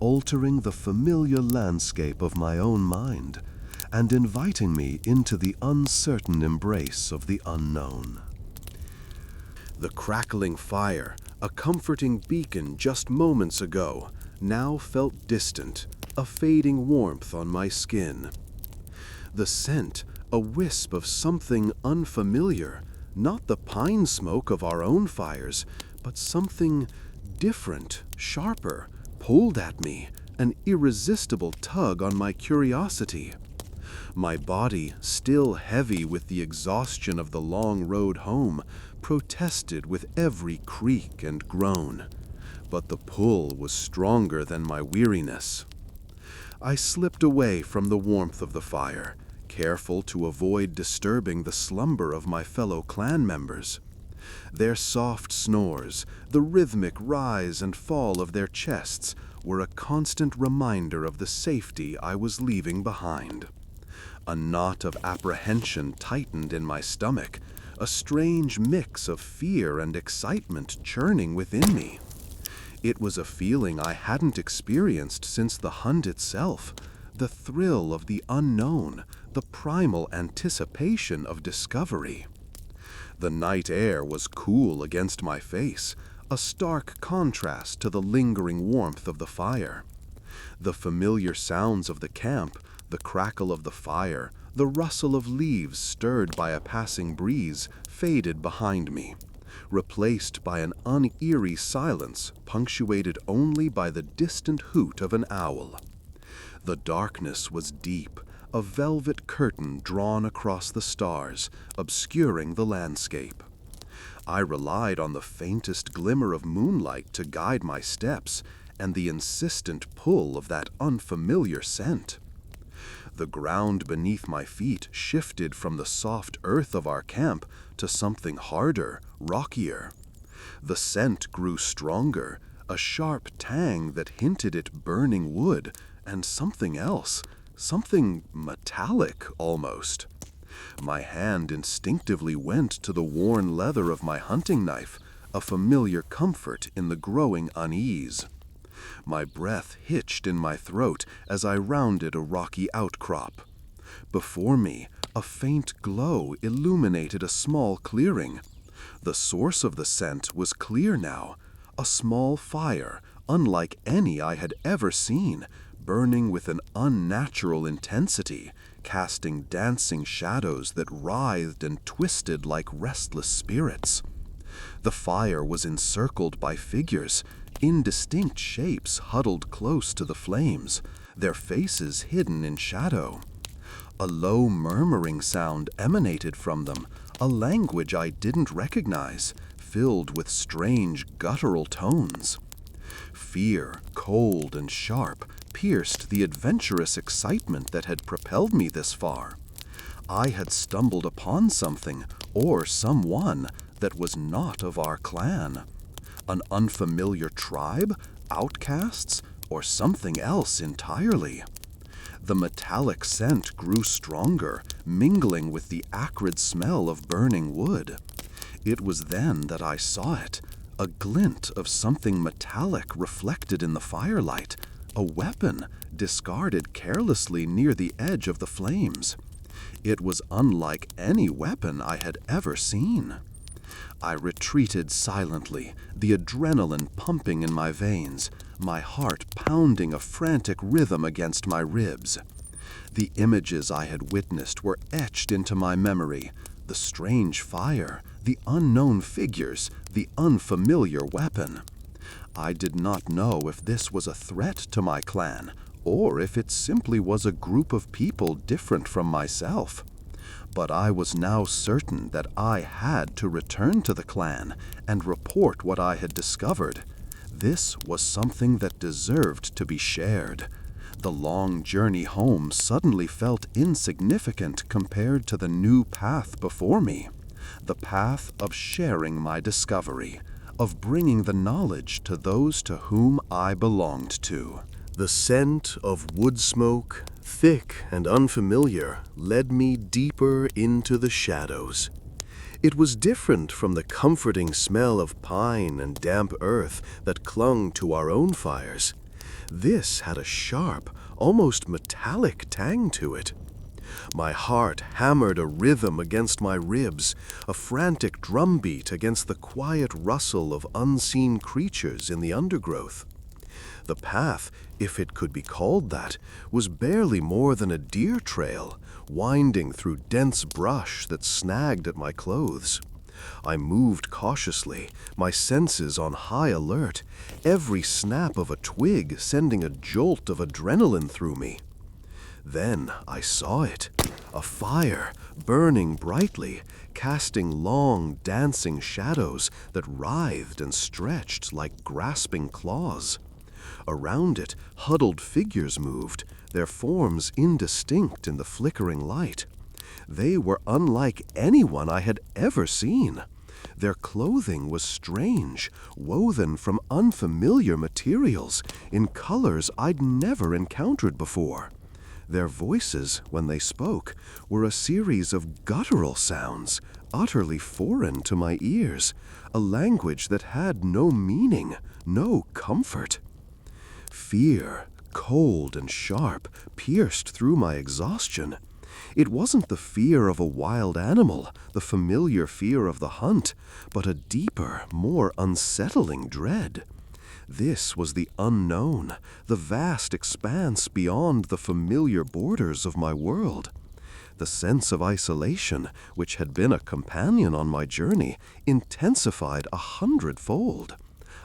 altering the familiar landscape of my own mind, and inviting me into the uncertain embrace of the unknown. The crackling fire, a comforting beacon just moments ago, now felt distant, a fading warmth on my skin. The scent, a wisp of something unfamiliar, not the pine smoke of our own fires, but something different, sharper, pulled at me, an irresistible tug on my curiosity. My body, still heavy with the exhaustion of the long road home, protested with every creak and groan. But the pull was stronger than my weariness. I slipped away from the warmth of the fire, careful to avoid disturbing the slumber of my fellow clan members. Their soft snores, the rhythmic rise and fall of their chests, were a constant reminder of the safety I was leaving behind. A knot of apprehension tightened in my stomach, a strange mix of fear and excitement churning within me. It was a feeling I hadn't experienced since the hunt itself, the thrill of the unknown, the primal anticipation of discovery. The night air was cool against my face, a stark contrast to the lingering warmth of the fire. The familiar sounds of the camp, the crackle of the fire, the rustle of leaves stirred by a passing breeze, faded behind me, replaced by an uneerie silence punctuated only by the distant hoot of an owl. The darkness was deep, a velvet curtain drawn across the stars, obscuring the landscape. I relied on the faintest glimmer of moonlight to guide my steps and the insistent pull of that unfamiliar scent. The ground beneath my feet shifted from the soft earth of our camp to something harder, rockier. The scent grew stronger, a sharp tang that hinted at burning wood, and something else, something metallic almost. My hand instinctively went to the worn leather of my hunting knife, a familiar comfort in the growing unease. My breath hitched in my throat as I rounded a rocky outcrop. Before me, a faint glow illuminated a small clearing. The source of the scent was clear now, a small fire, unlike any I had ever seen, burning with an unnatural intensity, casting dancing shadows that writhed and twisted like restless spirits. The fire was encircled by figures, indistinct shapes huddled close to the flames, their faces hidden in shadow. A low murmuring sound emanated from them, a language I didn't recognize, filled with strange guttural tones. Fear, cold and sharp, pierced the adventurous excitement that had propelled me this far. I had stumbled upon something, or someone, that was not of our clan. An unfamiliar tribe, outcasts, or something else entirely. The metallic scent grew stronger, mingling with the acrid smell of burning wood. It was then that I saw it, a glint of something metallic reflected in the firelight, a weapon discarded carelessly near the edge of the flames. It was unlike any weapon I had ever seen. I retreated silently, the adrenaline pumping in my veins, my heart pounding a frantic rhythm against my ribs. The images I had witnessed were etched into my memory, the strange fire, the unknown figures, the unfamiliar weapon. I did not know if this was a threat to my clan, or if it simply was a group of people different from myself. But I was now certain that I had to return to the clan and report what I had discovered. This was something that deserved to be shared. The long journey home suddenly felt insignificant compared to the new path before me, the path of sharing my discovery, of bringing the knowledge to those to whom I belonged to. The scent of wood smoke, thick and unfamiliar, led me deeper into the shadows. It was different from the comforting smell of pine and damp earth that clung to our own fires. This had a sharp, almost metallic tang to it. My heart hammered a rhythm against my ribs, a frantic drumbeat against the quiet rustle of unseen creatures in the undergrowth. The path, if it could be called that, was barely more than a deer trail, winding through dense brush that snagged at my clothes. I moved cautiously, my senses on high alert, every snap of a twig sending a jolt of adrenaline through me. Then I saw it, a fire, burning brightly, casting long, dancing shadows that writhed and stretched like grasping claws. Around it, huddled figures moved, their forms indistinct in the flickering light. They were unlike anyone I had ever seen. Their clothing was strange, woven from unfamiliar materials, in colors I'd never encountered before. Their voices, when they spoke, were a series of guttural sounds, utterly foreign to my ears, a language that had no meaning, no comfort. Fear, cold and sharp, pierced through my exhaustion. It wasn't the fear of a wild animal, the familiar fear of the hunt, but a deeper, more unsettling dread. This was the unknown, the vast expanse beyond the familiar borders of my world. The sense of isolation, which had been a companion on my journey, intensified 100-fold.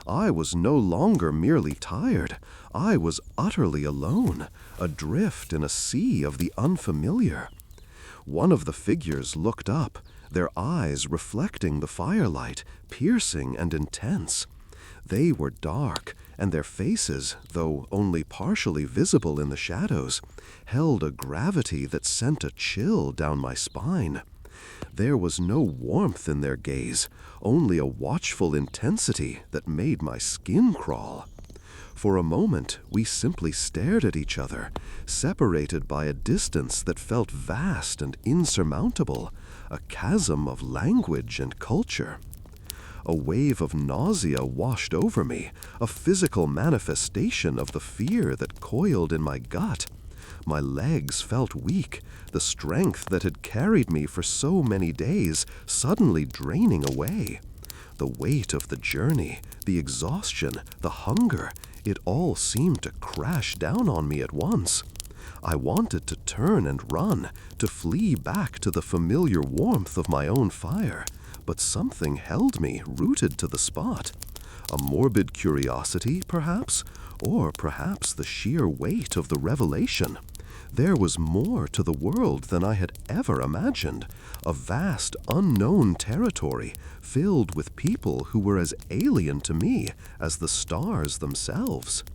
I was no longer merely tired. I was utterly alone, adrift in a sea of the unfamiliar. One of the figures looked up, their eyes reflecting the firelight, piercing and intense. They were dark, and their faces, though only partially visible in the shadows, held a gravity that sent a chill down my spine. There was no warmth in their gaze, only a watchful intensity that made my skin crawl. For a moment, we simply stared at each other, separated by a distance that felt vast and insurmountable, a chasm of language and culture. A wave of nausea washed over me, a physical manifestation of the fear that coiled in my gut. My legs felt weak, the strength that had carried me for so many days suddenly draining away. The weight of the journey, the exhaustion, the hunger, it all seemed to crash down on me at once. I wanted to turn and run, to flee back to the familiar warmth of my own fire, but something held me rooted to the spot. A morbid curiosity, perhaps, or perhaps the sheer weight of the revelation. There was more to the world than I had ever imagined, a vast unknown territory filled with people who were as alien to me as the stars themselves.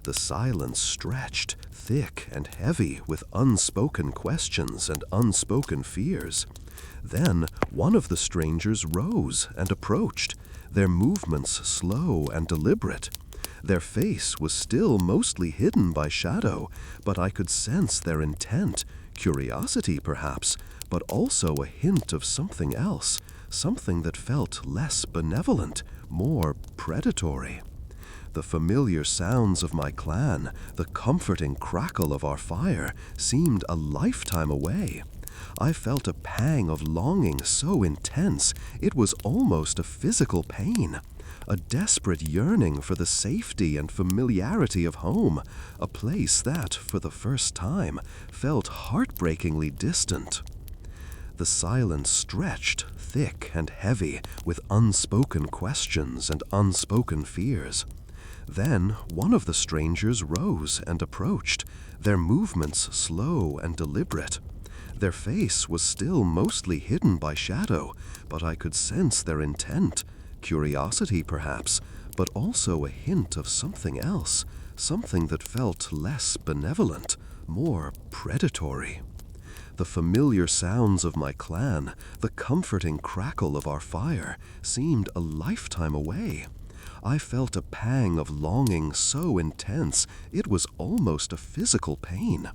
The silence stretched, thick and heavy with unspoken questions and unspoken fears. Then one of the strangers rose and approached, their movements slow and deliberate. Their face was still mostly hidden by shadow, but I could sense their intent, curiosity perhaps, but also a hint of something else, something that felt less benevolent, more predatory. The familiar sounds of my clan, the comforting crackle of our fire, seemed a lifetime away. I felt a pang of longing so intense it was almost a physical pain. A desperate yearning for the safety and familiarity of home, a place that, for the first time, felt heartbreakingly distant. The silence stretched, thick and heavy, with unspoken questions and unspoken fears. Then one of the strangers rose and approached, their movements slow and deliberate. Their face was still mostly hidden by shadow, but I could sense their intent. Curiosity, perhaps, but also a hint of something else, something that felt less benevolent, more predatory. The familiar sounds of my clan, the comforting crackle of our fire, seemed a lifetime away. I felt a pang of longing so intense it was almost a physical pain,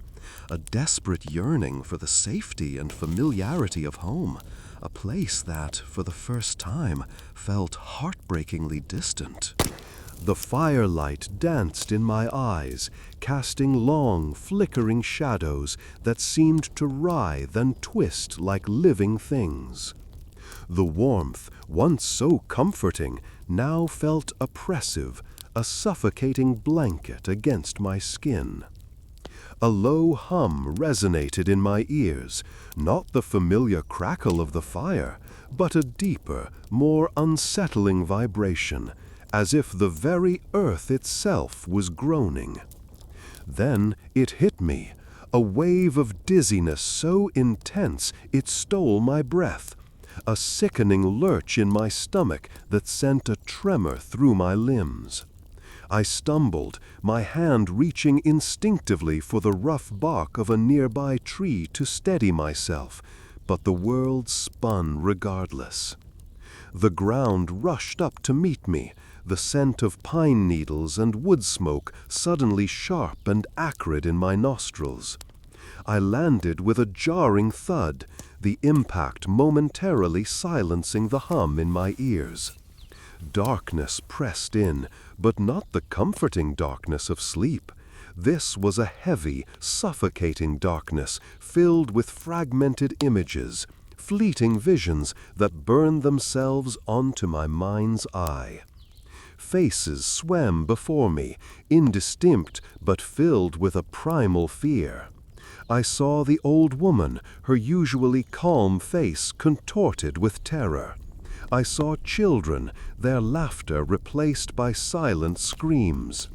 a desperate yearning for the safety and familiarity of home, a place that, for the first time, felt heartbreakingly distant. The firelight danced in my eyes, casting long, flickering shadows that seemed to writhe and twist like living things. The warmth, once so comforting, now felt oppressive, a suffocating blanket against my skin. A low hum resonated in my ears, not the familiar crackle of the fire, but a deeper, more unsettling vibration, as if the very earth itself was groaning. Then it hit me, a wave of dizziness so intense it stole my breath, a sickening lurch in my stomach that sent a tremor through my limbs. I stumbled, my hand reaching instinctively for the rough bark of a nearby tree to steady myself, but the world spun regardless. The ground rushed up to meet me, the scent of pine needles and wood smoke suddenly sharp and acrid in my nostrils. I landed with a jarring thud, the impact momentarily silencing the hum in my ears. Darkness pressed in, but not the comforting darkness of sleep. This was a heavy, suffocating darkness filled with fragmented images, fleeting visions that burned themselves onto my mind's eye. Faces swam before me, indistinct but filled with a primal fear. I saw the old woman, her usually calm face contorted with terror. I saw children, their laughter replaced by silent screams.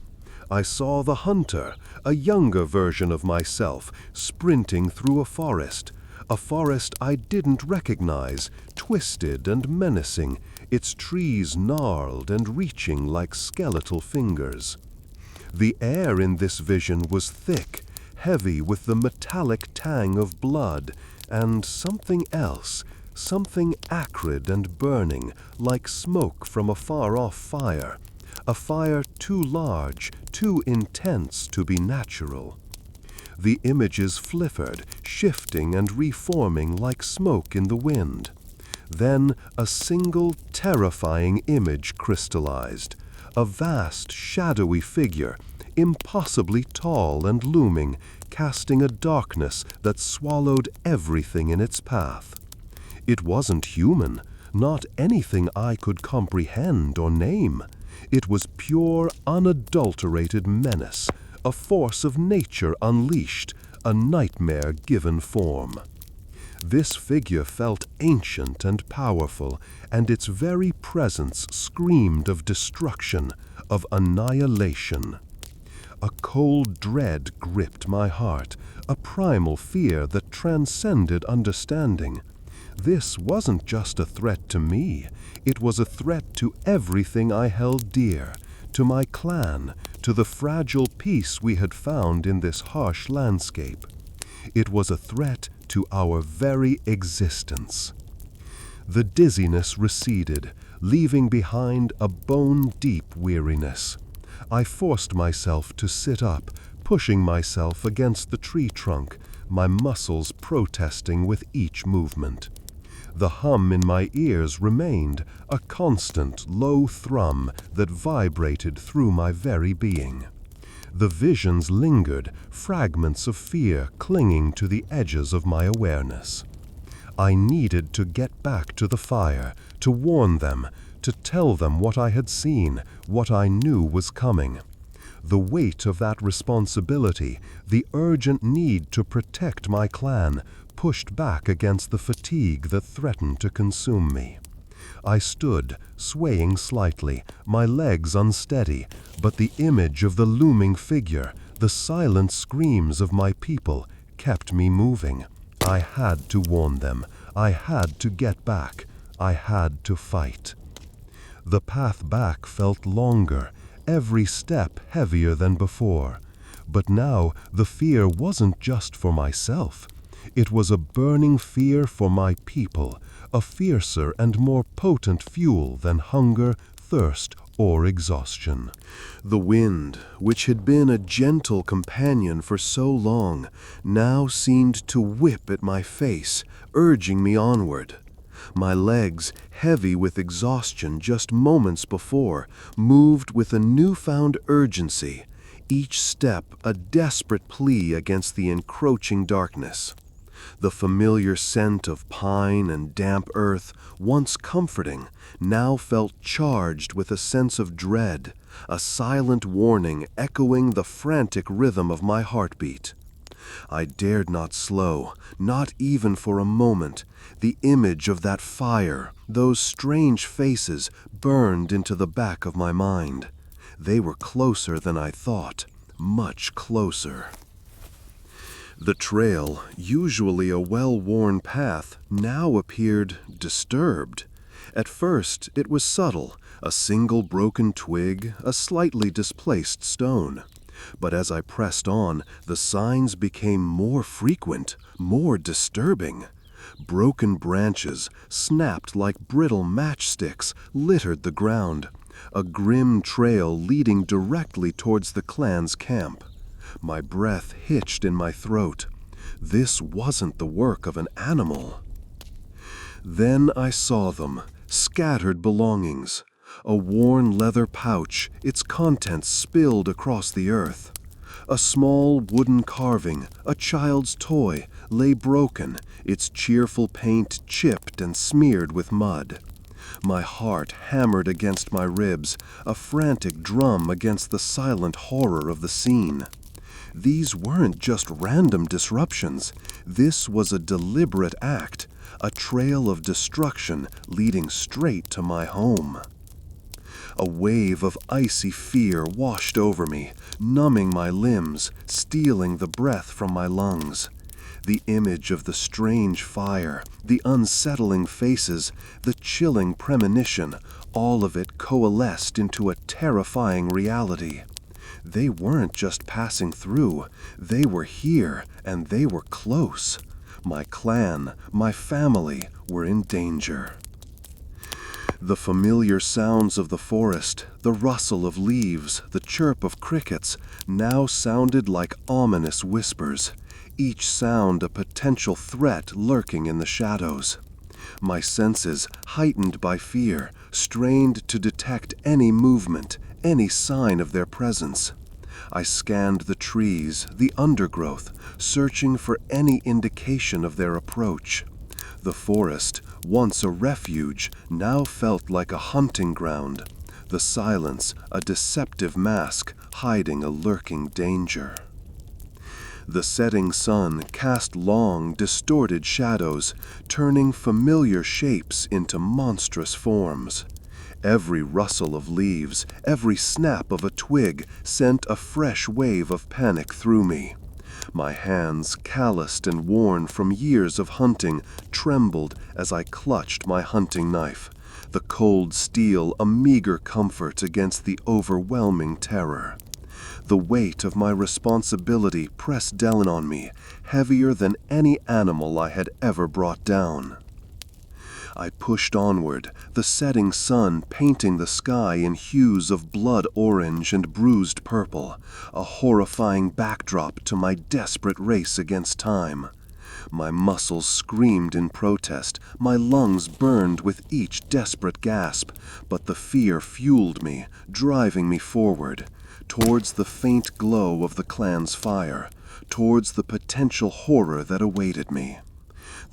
I saw the hunter, a younger version of myself, sprinting through a forest I didn't recognize, twisted and menacing, its trees gnarled and reaching like skeletal fingers. The air in this vision was thick, heavy with the metallic tang of blood, and something else, something acrid and burning, like smoke from a far-off fire, a fire too large, too intense to be natural. The images flickered, shifting and reforming like smoke in the wind. Then a single terrifying image crystallized, a vast, shadowy figure, impossibly tall and looming, casting a darkness that swallowed everything in its path. It wasn't human, not anything I could comprehend or name. It was pure, unadulterated menace, a force of nature unleashed, a nightmare given form. This figure felt ancient and powerful, and its very presence screamed of destruction, of annihilation. A cold dread gripped my heart, a primal fear that transcended understanding. This wasn't just a threat to me, it was a threat to everything I held dear, to my clan, to the fragile peace we had found in this harsh landscape. It was a threat to our very existence. The dizziness receded, leaving behind a bone-deep weariness. I forced myself to sit up, pushing myself against the tree trunk, my muscles protesting with each movement. The hum in my ears remained, a constant, low thrum that vibrated through my very being. The visions lingered, fragments of fear clinging to the edges of my awareness. I needed to get back to the fire, to warn them, to tell them what I had seen, what I knew was coming. The weight of that responsibility, the urgent need to protect my clan, pushed back against the fatigue that threatened to consume me. I stood, swaying slightly, my legs unsteady, but the image of the looming figure, the silent screams of my people, kept me moving. I had to warn them. I had to get back. I had to fight. The path back felt longer, every step heavier than before. But now the fear wasn't just for myself. It was a burning fear for my people, a fiercer and more potent fuel than hunger, thirst, or exhaustion. The wind, which had been a gentle companion for so long, now seemed to whip at my face, urging me onward. My legs, heavy with exhaustion just moments before, moved with a newfound urgency, each step a desperate plea against the encroaching darkness. The familiar scent of pine and damp earth, once comforting, now felt charged with a sense of dread, a silent warning echoing the frantic rhythm of my heartbeat. I dared not slow, not even for a moment. The image of that fire, those strange faces, burned into the back of my mind. They were closer than I thought, much closer. The trail, usually a well-worn path, now appeared disturbed. At first, it was subtle, a single broken twig, a slightly displaced stone. But as I pressed on, the signs became more frequent, more disturbing. Broken branches, snapped like brittle matchsticks, littered the ground, a grim trail leading directly towards the clan's camp. My breath hitched in my throat. This wasn't the work of an animal. Then I saw them, scattered belongings. A worn leather pouch, its contents spilled across the earth. A small wooden carving, a child's toy, lay broken, its cheerful paint chipped and smeared with mud. My heart hammered against my ribs, a frantic drum against the silent horror of the scene. These weren't just random disruptions. This was a deliberate act, a trail of destruction leading straight to my home. A wave of icy fear washed over me, numbing my limbs, stealing the breath from my lungs. The image of the strange fire, the unsettling faces, the chilling premonition, all of it coalesced into a terrifying reality. They weren't just passing through, they were here, and they were close. My clan, my family were in danger. The familiar sounds of the forest, the rustle of leaves, the chirp of crickets, now sounded like ominous whispers, each sound a potential threat lurking in the shadows. My senses, heightened by fear, strained to detect any movement, any sign of their presence. I scanned the trees, the undergrowth, searching for any indication of their approach. The forest, once a refuge, now felt like a hunting ground. The silence, a deceptive mask, hiding a lurking danger. The setting sun cast long, distorted shadows, turning familiar shapes into monstrous forms. Every rustle of leaves, every snap of a twig sent a fresh wave of panic through me. My hands, calloused and worn from years of hunting, trembled as I clutched my hunting knife, the cold steel a meager comfort against the overwhelming terror. The weight of my responsibility pressed down on me, heavier than any animal I had ever brought down. I pushed onward, the setting sun painting the sky in hues of blood orange and bruised purple, a horrifying backdrop to my desperate race against time. My muscles screamed in protest, my lungs burned with each desperate gasp, but the fear fueled me, driving me forward, towards the faint glow of the clan's fire, towards the potential horror that awaited me.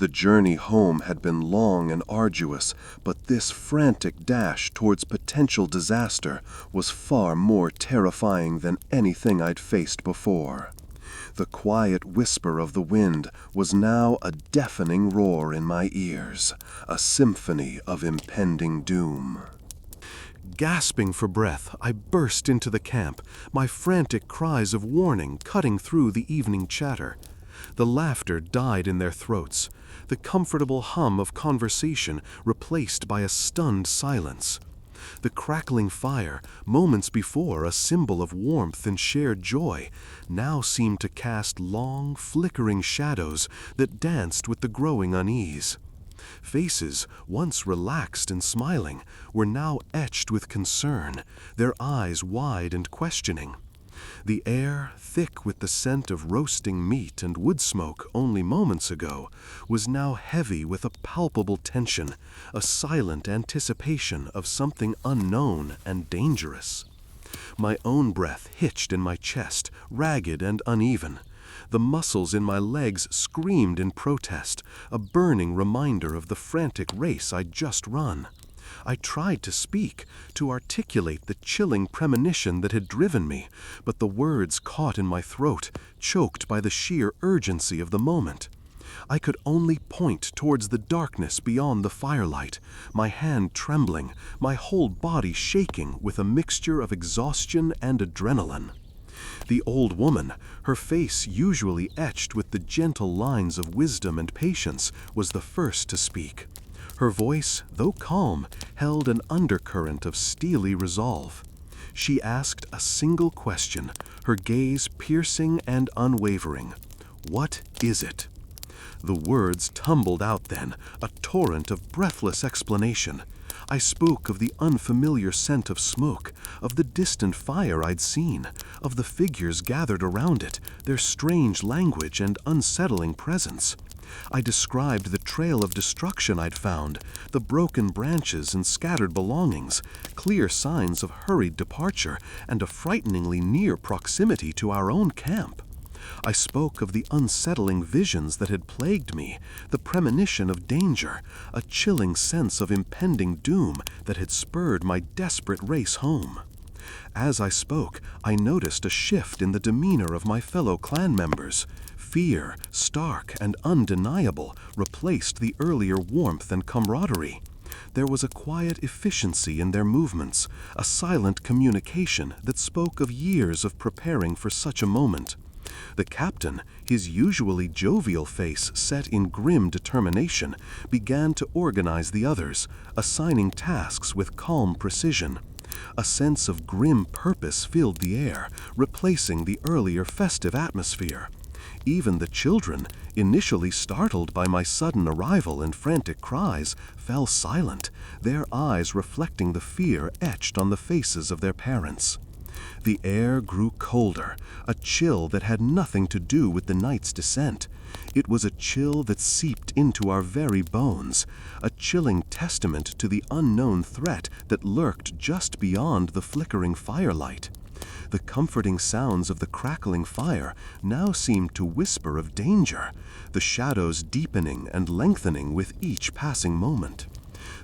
The journey home had been long and arduous, but this frantic dash towards potential disaster was far more terrifying than anything I'd faced before. The quiet whisper of the wind was now a deafening roar in my ears, a symphony of impending doom. Gasping for breath, I burst into the camp, my frantic cries of warning cutting through the evening chatter. The laughter died in their throats, the comfortable hum of conversation replaced by a stunned silence. The crackling fire, moments before a symbol of warmth and shared joy, now seemed to cast long, flickering shadows that danced with the growing unease. Faces, once relaxed and smiling, were now etched with concern, their eyes wide and questioning. The air, thick with the scent of roasting meat and wood smoke only moments ago, was now heavy with a palpable tension, a silent anticipation of something unknown and dangerous. My own breath hitched in my chest, ragged and uneven. The muscles in my legs screamed in protest, a burning reminder of the frantic race I'd just run. I tried to speak, to articulate the chilling premonition that had driven me, but the words caught in my throat, choked by the sheer urgency of the moment. I could only point towards the darkness beyond the firelight, my hand trembling, my whole body shaking with a mixture of exhaustion and adrenaline. The old woman, her face usually etched with the gentle lines of wisdom and patience, was the first to speak. Her voice, though calm, held an undercurrent of steely resolve. She asked a single question, her gaze piercing and unwavering. What is it? The words tumbled out then, a torrent of breathless explanation. I spoke of the unfamiliar scent of smoke, of the distant fire I'd seen, of the figures gathered around it, their strange language and unsettling presence. I described the trail of destruction I'd found, the broken branches and scattered belongings, clear signs of hurried departure, and a frighteningly near proximity to our own camp. I spoke of the unsettling visions that had plagued me, the premonition of danger, a chilling sense of impending doom that had spurred my desperate race home. As I spoke, I noticed a shift in the demeanor of my fellow clan members. Fear, stark and undeniable, replaced the earlier warmth and camaraderie. There was a quiet efficiency in their movements, a silent communication that spoke of years of preparing for such a moment. The captain, his usually jovial face set in grim determination, began to organize the others, assigning tasks with calm precision. A sense of grim purpose filled the air, replacing the earlier festive atmosphere. Even the children, initially startled by my sudden arrival and frantic cries, fell silent, their eyes reflecting the fear etched on the faces of their parents. The air grew colder, a chill that had nothing to do with the night's descent. It was a chill that seeped into our very bones, a chilling testament to the unknown threat that lurked just beyond the flickering firelight. The comforting sounds of the crackling fire now seemed to whisper of danger, the shadows deepening and lengthening with each passing moment.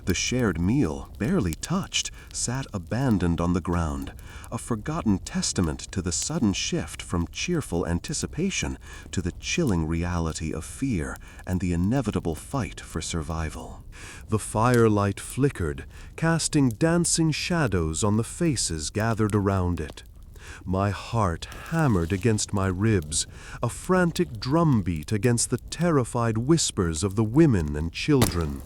The shared meal, barely touched, sat abandoned on the ground, a forgotten testament to the sudden shift from cheerful anticipation to the chilling reality of fear and the inevitable fight for survival. The firelight flickered, casting dancing shadows on the faces gathered around it. My heart hammered against my ribs, a frantic drumbeat against the terrified whispers of the women and children.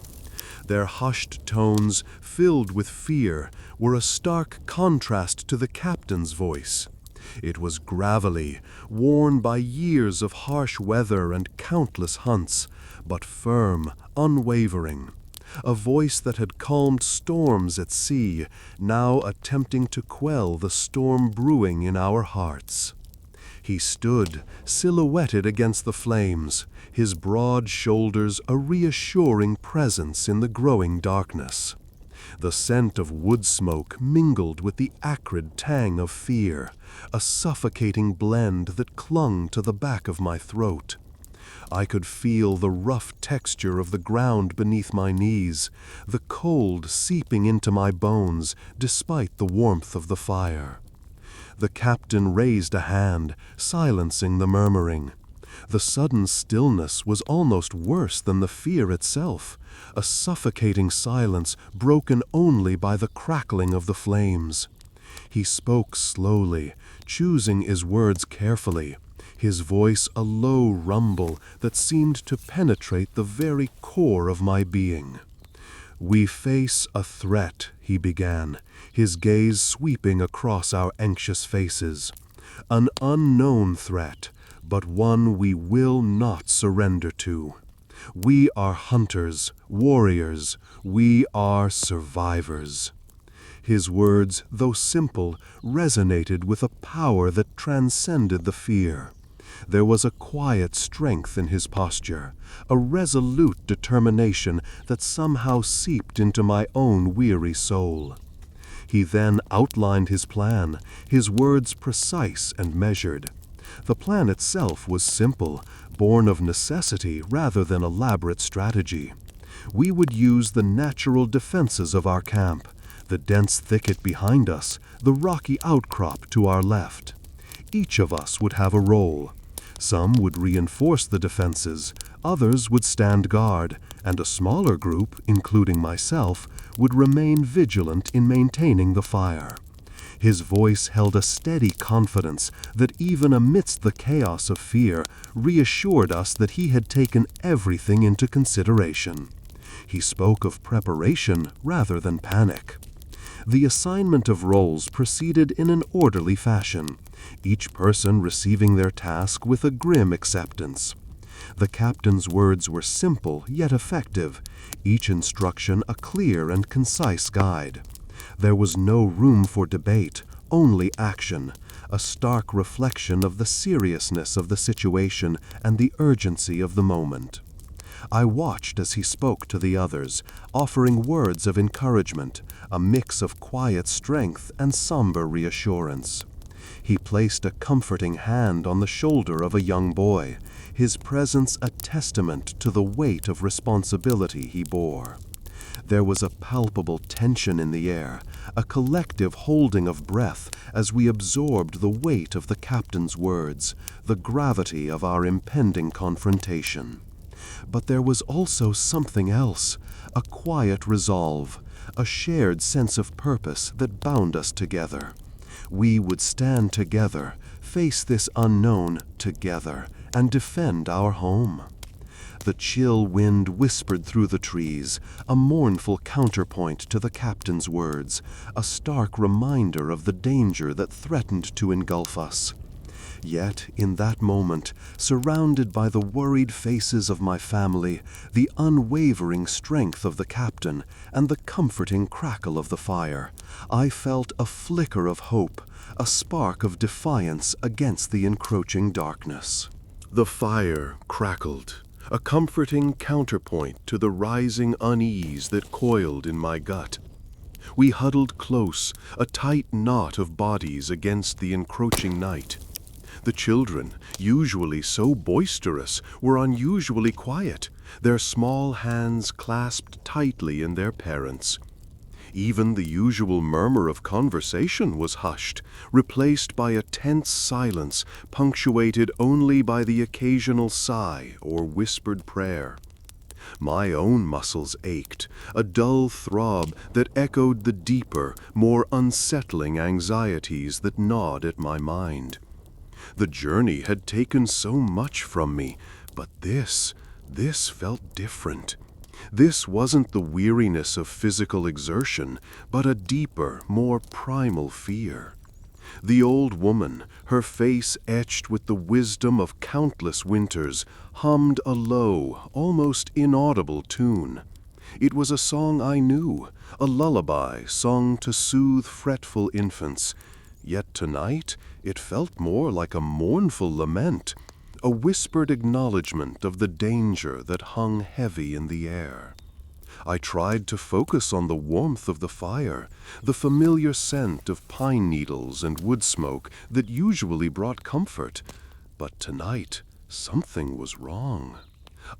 Their hushed tones, filled with fear, were a stark contrast to the captain's voice. It was gravelly, worn by years of harsh weather and countless hunts, but firm, unwavering. A voice that had calmed storms at sea, now attempting to quell the storm brewing in our hearts. He stood, silhouetted against the flames, his broad shoulders a reassuring presence in the growing darkness. The scent of wood smoke mingled with the acrid tang of fear, a suffocating blend that clung to the back of my throat. I could feel the rough texture of the ground beneath my knees, the cold seeping into my bones despite the warmth of the fire. The captain raised a hand, silencing the murmuring. The sudden stillness was almost worse than the fear itself, a suffocating silence broken only by the crackling of the flames. He spoke slowly, choosing his words carefully, his voice a low rumble that seemed to penetrate the very core of my being. "We face a threat," he began, his gaze sweeping across our anxious faces. "An unknown threat, but one we will not surrender to. We are hunters, warriors, we are survivors." His words, though simple, resonated with a power that transcended the fear. There was a quiet strength in his posture, a resolute determination that somehow seeped into my own weary soul. He then outlined his plan, his words precise and measured. The plan itself was simple, born of necessity rather than elaborate strategy. We would use the natural defenses of our camp, the dense thicket behind us, the rocky outcrop to our left. Each of us would have a role. Some would reinforce the defenses, others would stand guard, and a smaller group, including myself, would remain vigilant in maintaining the fire. His voice held a steady confidence that even amidst the chaos of fear, reassured us that he had taken everything into consideration. He spoke of preparation rather than panic. The assignment of roles proceeded in an orderly fashion, each person receiving their task with a grim acceptance. The captain's words were simple yet effective, each instruction a clear and concise guide. There was no room for debate, only action, a stark reflection of the seriousness of the situation and the urgency of the moment. I watched as he spoke to the others, offering words of encouragement, a mix of quiet strength and somber reassurance. He placed a comforting hand on the shoulder of a young boy, his presence a testament to the weight of responsibility he bore. There was a palpable tension in the air, a collective holding of breath as we absorbed the weight of the captain's words, the gravity of our impending confrontation. But there was also something else, a quiet resolve, a shared sense of purpose that bound us together. We would stand together, face this unknown together, and defend our home. The chill wind whispered through the trees, a mournful counterpoint to the captain's words, a stark reminder of the danger that threatened to engulf us. Yet, in that moment, surrounded by the worried faces of my family, the unwavering strength of the captain, and the comforting crackle of the fire, I felt a flicker of hope, a spark of defiance against the encroaching darkness. The fire crackled, a comforting counterpoint to the rising unease that coiled in my gut. We huddled close, a tight knot of bodies against the encroaching night. The children, usually so boisterous, were unusually quiet, their small hands clasped tightly in their parents'. Even the usual murmur of conversation was hushed, replaced by a tense silence punctuated only by the occasional sigh or whispered prayer. My own muscles ached, a dull throb that echoed the deeper, more unsettling anxieties that gnawed at my mind. The journey had taken so much from me, but this felt different. This wasn't the weariness of physical exertion, but a deeper, more primal fear. The old woman, her face etched with the wisdom of countless winters, hummed a low, almost inaudible tune. It was a song I knew, a lullaby sung to soothe fretful infants. Yet tonight it felt more like a mournful lament, a whispered acknowledgement of the danger that hung heavy in the air. I tried to focus on the warmth of the fire, the familiar scent of pine needles and wood smoke that usually brought comfort. But tonight, something was wrong.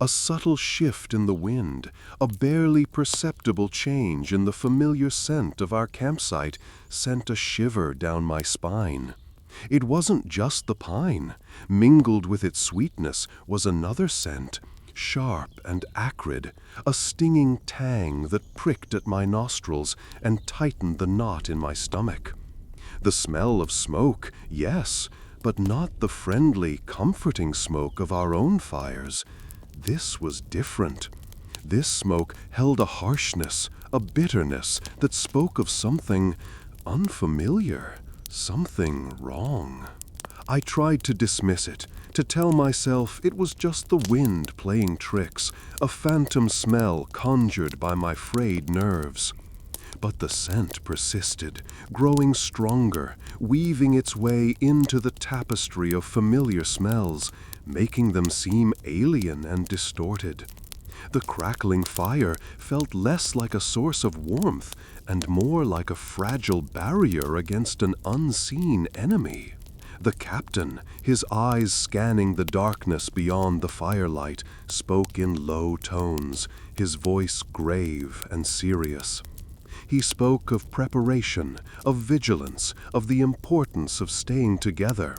A subtle shift in the wind, a barely perceptible change in the familiar scent of our campsite sent a shiver down my spine. It wasn't just the pine. Mingled with its sweetness was another scent, sharp and acrid, a stinging tang that pricked at my nostrils and tightened the knot in my stomach. The smell of smoke, yes, but not the friendly, comforting smoke of our own fires. This was different. This smoke held a harshness, a bitterness that spoke of something unfamiliar, something wrong. I tried to dismiss it, to tell myself it was just the wind playing tricks, a phantom smell conjured by my frayed nerves. But the scent persisted, growing stronger, weaving its way into the tapestry of familiar smells, making them seem alien and distorted. The crackling fire felt less like a source of warmth and more like a fragile barrier against an unseen enemy. The captain, his eyes scanning the darkness beyond the firelight, spoke in low tones, his voice grave and serious. He spoke of preparation, of vigilance, of the importance of staying together.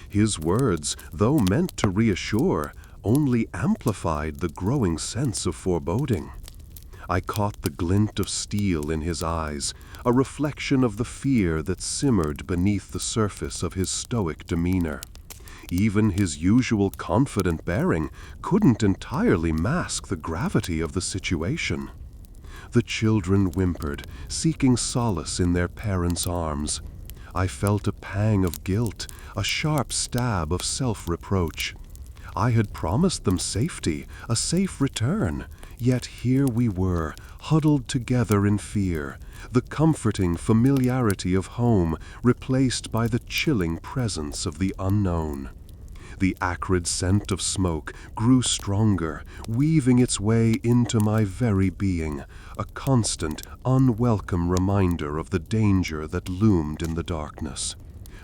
His words, though meant to reassure, only amplified the growing sense of foreboding. I caught the glint of steel in his eyes, a reflection of the fear that simmered beneath the surface of his stoic demeanor. Even his usual confident bearing couldn't entirely mask the gravity of the situation. The children whimpered, seeking solace in their parents' arms. I felt a pang of guilt, a sharp stab of self-reproach. I had promised them safety, a safe return. Yet here we were, huddled together in fear, the comforting familiarity of home replaced by the chilling presence of the unknown. The acrid scent of smoke grew stronger, weaving its way into my very being, a constant, unwelcome reminder of the danger that loomed in the darkness.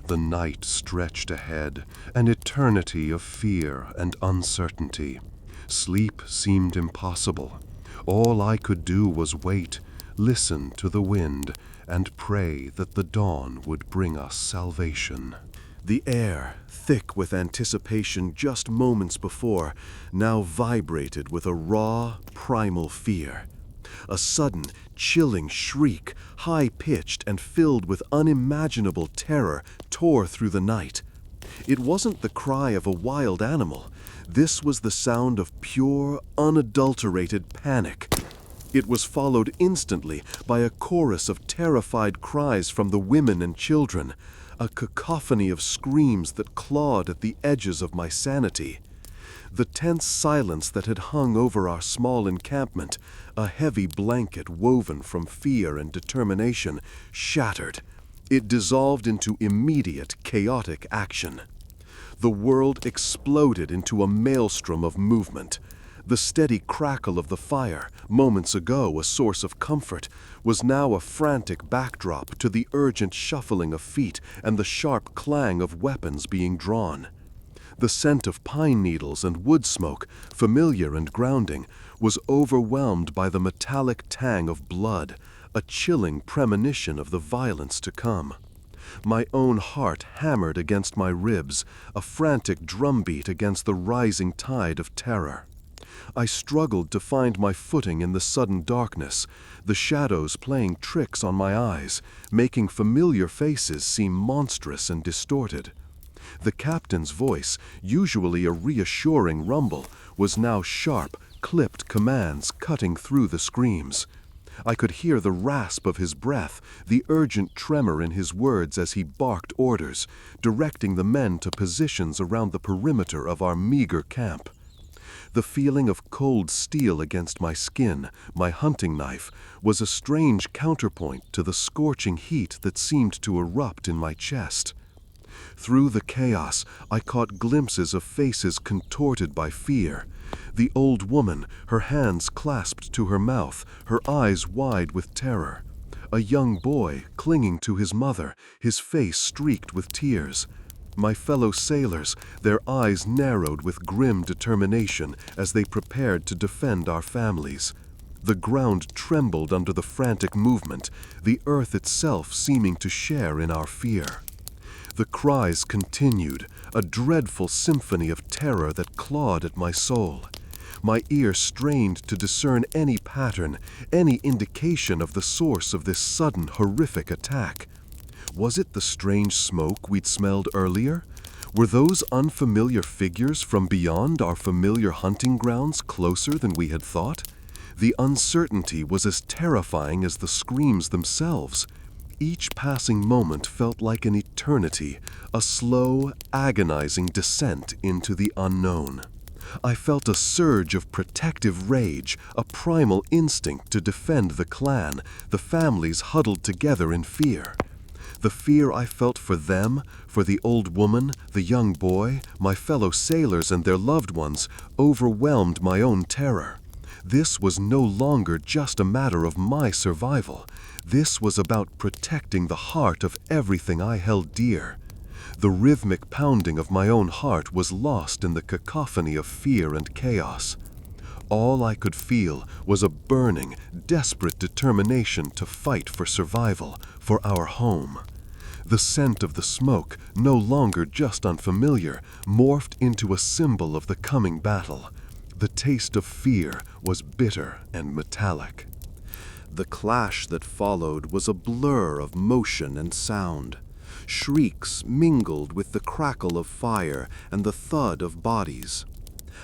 The night stretched ahead, an eternity of fear and uncertainty. Sleep seemed impossible. All I could do was wait, listen to the wind, and pray that the dawn would bring us salvation. The air, thick with anticipation just moments before, now vibrated with a raw, primal fear. A sudden, chilling shriek, high-pitched and filled with unimaginable terror, tore through the night. It wasn't the cry of a wild animal. This was the sound of pure, unadulterated panic. It was followed instantly by a chorus of terrified cries from the women and children, a cacophony of screams that clawed at the edges of my sanity. The tense silence that had hung over our small encampment, a heavy blanket woven from fear and determination, shattered. It dissolved into immediate, chaotic action. The world exploded into a maelstrom of movement. The steady crackle of the fire, moments ago a source of comfort, was now a frantic backdrop to the urgent shuffling of feet and the sharp clang of weapons being drawn. The scent of pine needles and wood smoke, familiar and grounding, was overwhelmed by the metallic tang of blood, a chilling premonition of the violence to come. My own heart hammered against my ribs, a frantic drumbeat against the rising tide of terror. I struggled to find my footing in the sudden darkness, the shadows playing tricks on my eyes, making familiar faces seem monstrous and distorted. The captain's voice, usually a reassuring rumble, was now sharp, clipped commands cutting through the screams. I could hear the rasp of his breath, the urgent tremor in his words as he barked orders, directing the men to positions around the perimeter of our meager camp. The feeling of cold steel against my skin, my hunting knife, was a strange counterpoint to the scorching heat that seemed to erupt in my chest. Through the chaos, I caught glimpses of faces contorted by fear. The old woman, her hands clasped to her mouth, her eyes wide with terror. A young boy clinging to his mother, his face streaked with tears. My fellow sailors, their eyes narrowed with grim determination as they prepared to defend our families. The ground trembled under the frantic movement, the earth itself seeming to share in our fear. The cries continued, a dreadful symphony of terror that clawed at my soul. My ear strained to discern any pattern, any indication of the source of this sudden, horrific attack. Was it the strange smoke we'd smelled earlier? Were those unfamiliar figures from beyond our familiar hunting grounds closer than we had thought? The uncertainty was as terrifying as the screams themselves. Each passing moment felt like an eternity, a slow, agonizing descent into the unknown. I felt a surge of protective rage, a primal instinct to defend the clan, the families huddled together in fear. The fear I felt for them, for the old woman, the young boy, my fellow sailors and their loved ones, overwhelmed my own terror. This was no longer just a matter of my survival. This was about protecting the heart of everything I held dear. The rhythmic pounding of my own heart was lost in the cacophony of fear and chaos. All I could feel was a burning, desperate determination to fight for survival, for our home. The scent of the smoke, no longer just unfamiliar, morphed into a symbol of the coming battle. The taste of fear was bitter and metallic. The clash that followed was a blur of motion and sound. Shrieks mingled with the crackle of fire and the thud of bodies.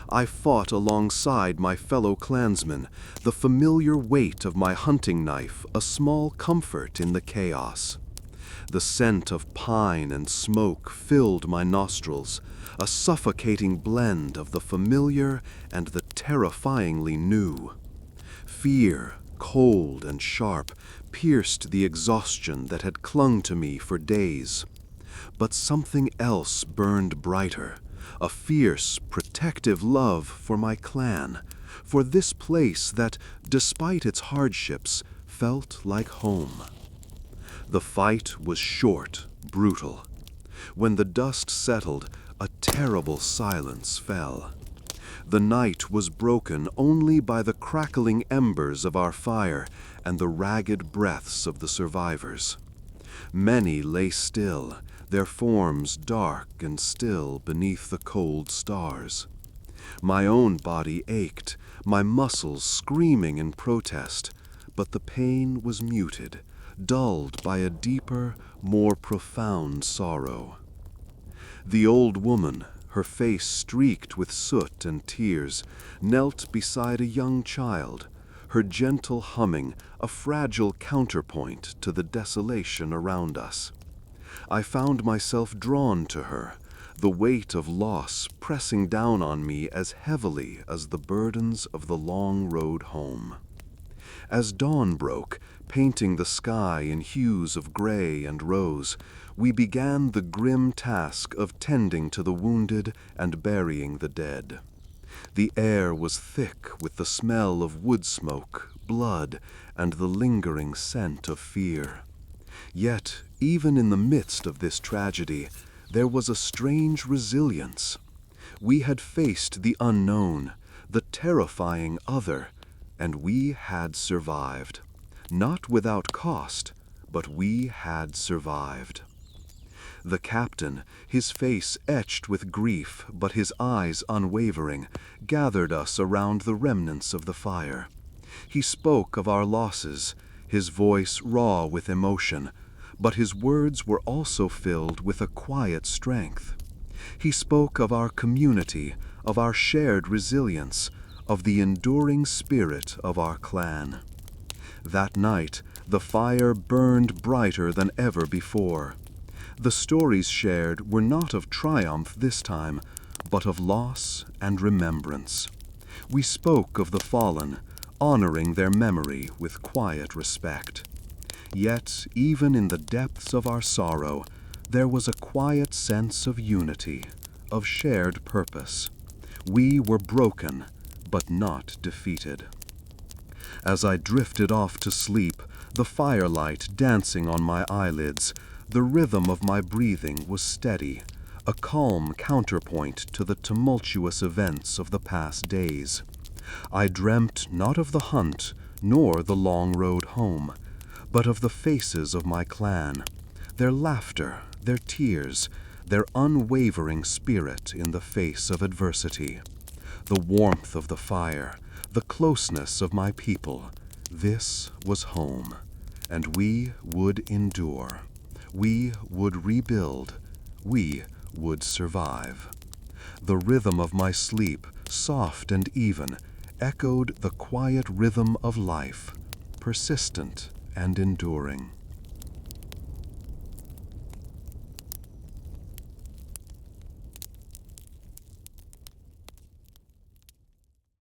I fought alongside my fellow clansmen, the familiar weight of my hunting knife a small comfort in the chaos. The scent of pine and smoke filled my nostrils, a suffocating blend of the familiar and the terrifyingly new. Fear, cold and sharp, pierced the exhaustion that had clung to me for days. But something else burned brighter, a fierce, protective love for my clan, for this place that, despite its hardships, felt like home. The fight was short, brutal. When the dust settled, a terrible silence fell. The night was broken only by the crackling embers of our fire and the ragged breaths of the survivors. Many lay still, their forms dark and still beneath the cold stars. My own body ached, my muscles screaming in protest, but the pain was muted, dulled by a deeper, more profound sorrow. The old woman, her face streaked with soot and tears, knelt beside a young child, her gentle humming a fragile counterpoint to the desolation around us. I found myself drawn to her, the weight of loss pressing down on me as heavily as the burdens of the long road home. As dawn broke, painting the sky in hues of gray and rose, we began the grim task of tending to the wounded and burying the dead. The air was thick with the smell of wood smoke, blood, and the lingering scent of fear. Yet, even in the midst of this tragedy, there was a strange resilience. We had faced the unknown, the terrifying other, and we had survived. Not without cost, but we had survived. The captain, his face etched with grief but his eyes unwavering, gathered us around the remnants of the fire. He spoke of our losses, his voice raw with emotion, but his words were also filled with a quiet strength. He spoke of our community, of our shared resilience, of the enduring spirit of our clan. That night, the fire burned brighter than ever before. The stories shared were not of triumph this time, but of loss and remembrance. We spoke of the fallen, honoring their memory with quiet respect. Yet, even in the depths of our sorrow, there was a quiet sense of unity, of shared purpose. We were broken, but not defeated. As I drifted off to sleep, the firelight dancing on my eyelids, the rhythm of my breathing was steady, a calm counterpoint to the tumultuous events of the past days. I dreamt not of the hunt, nor the long road home, but of the faces of my clan, their laughter, their tears, their unwavering spirit in the face of adversity. The warmth of the fire, the closeness of my people, this was home, and we would endure. We would rebuild. We would survive. The rhythm of my sleep, soft and even, echoed the quiet rhythm of life, persistent and enduring.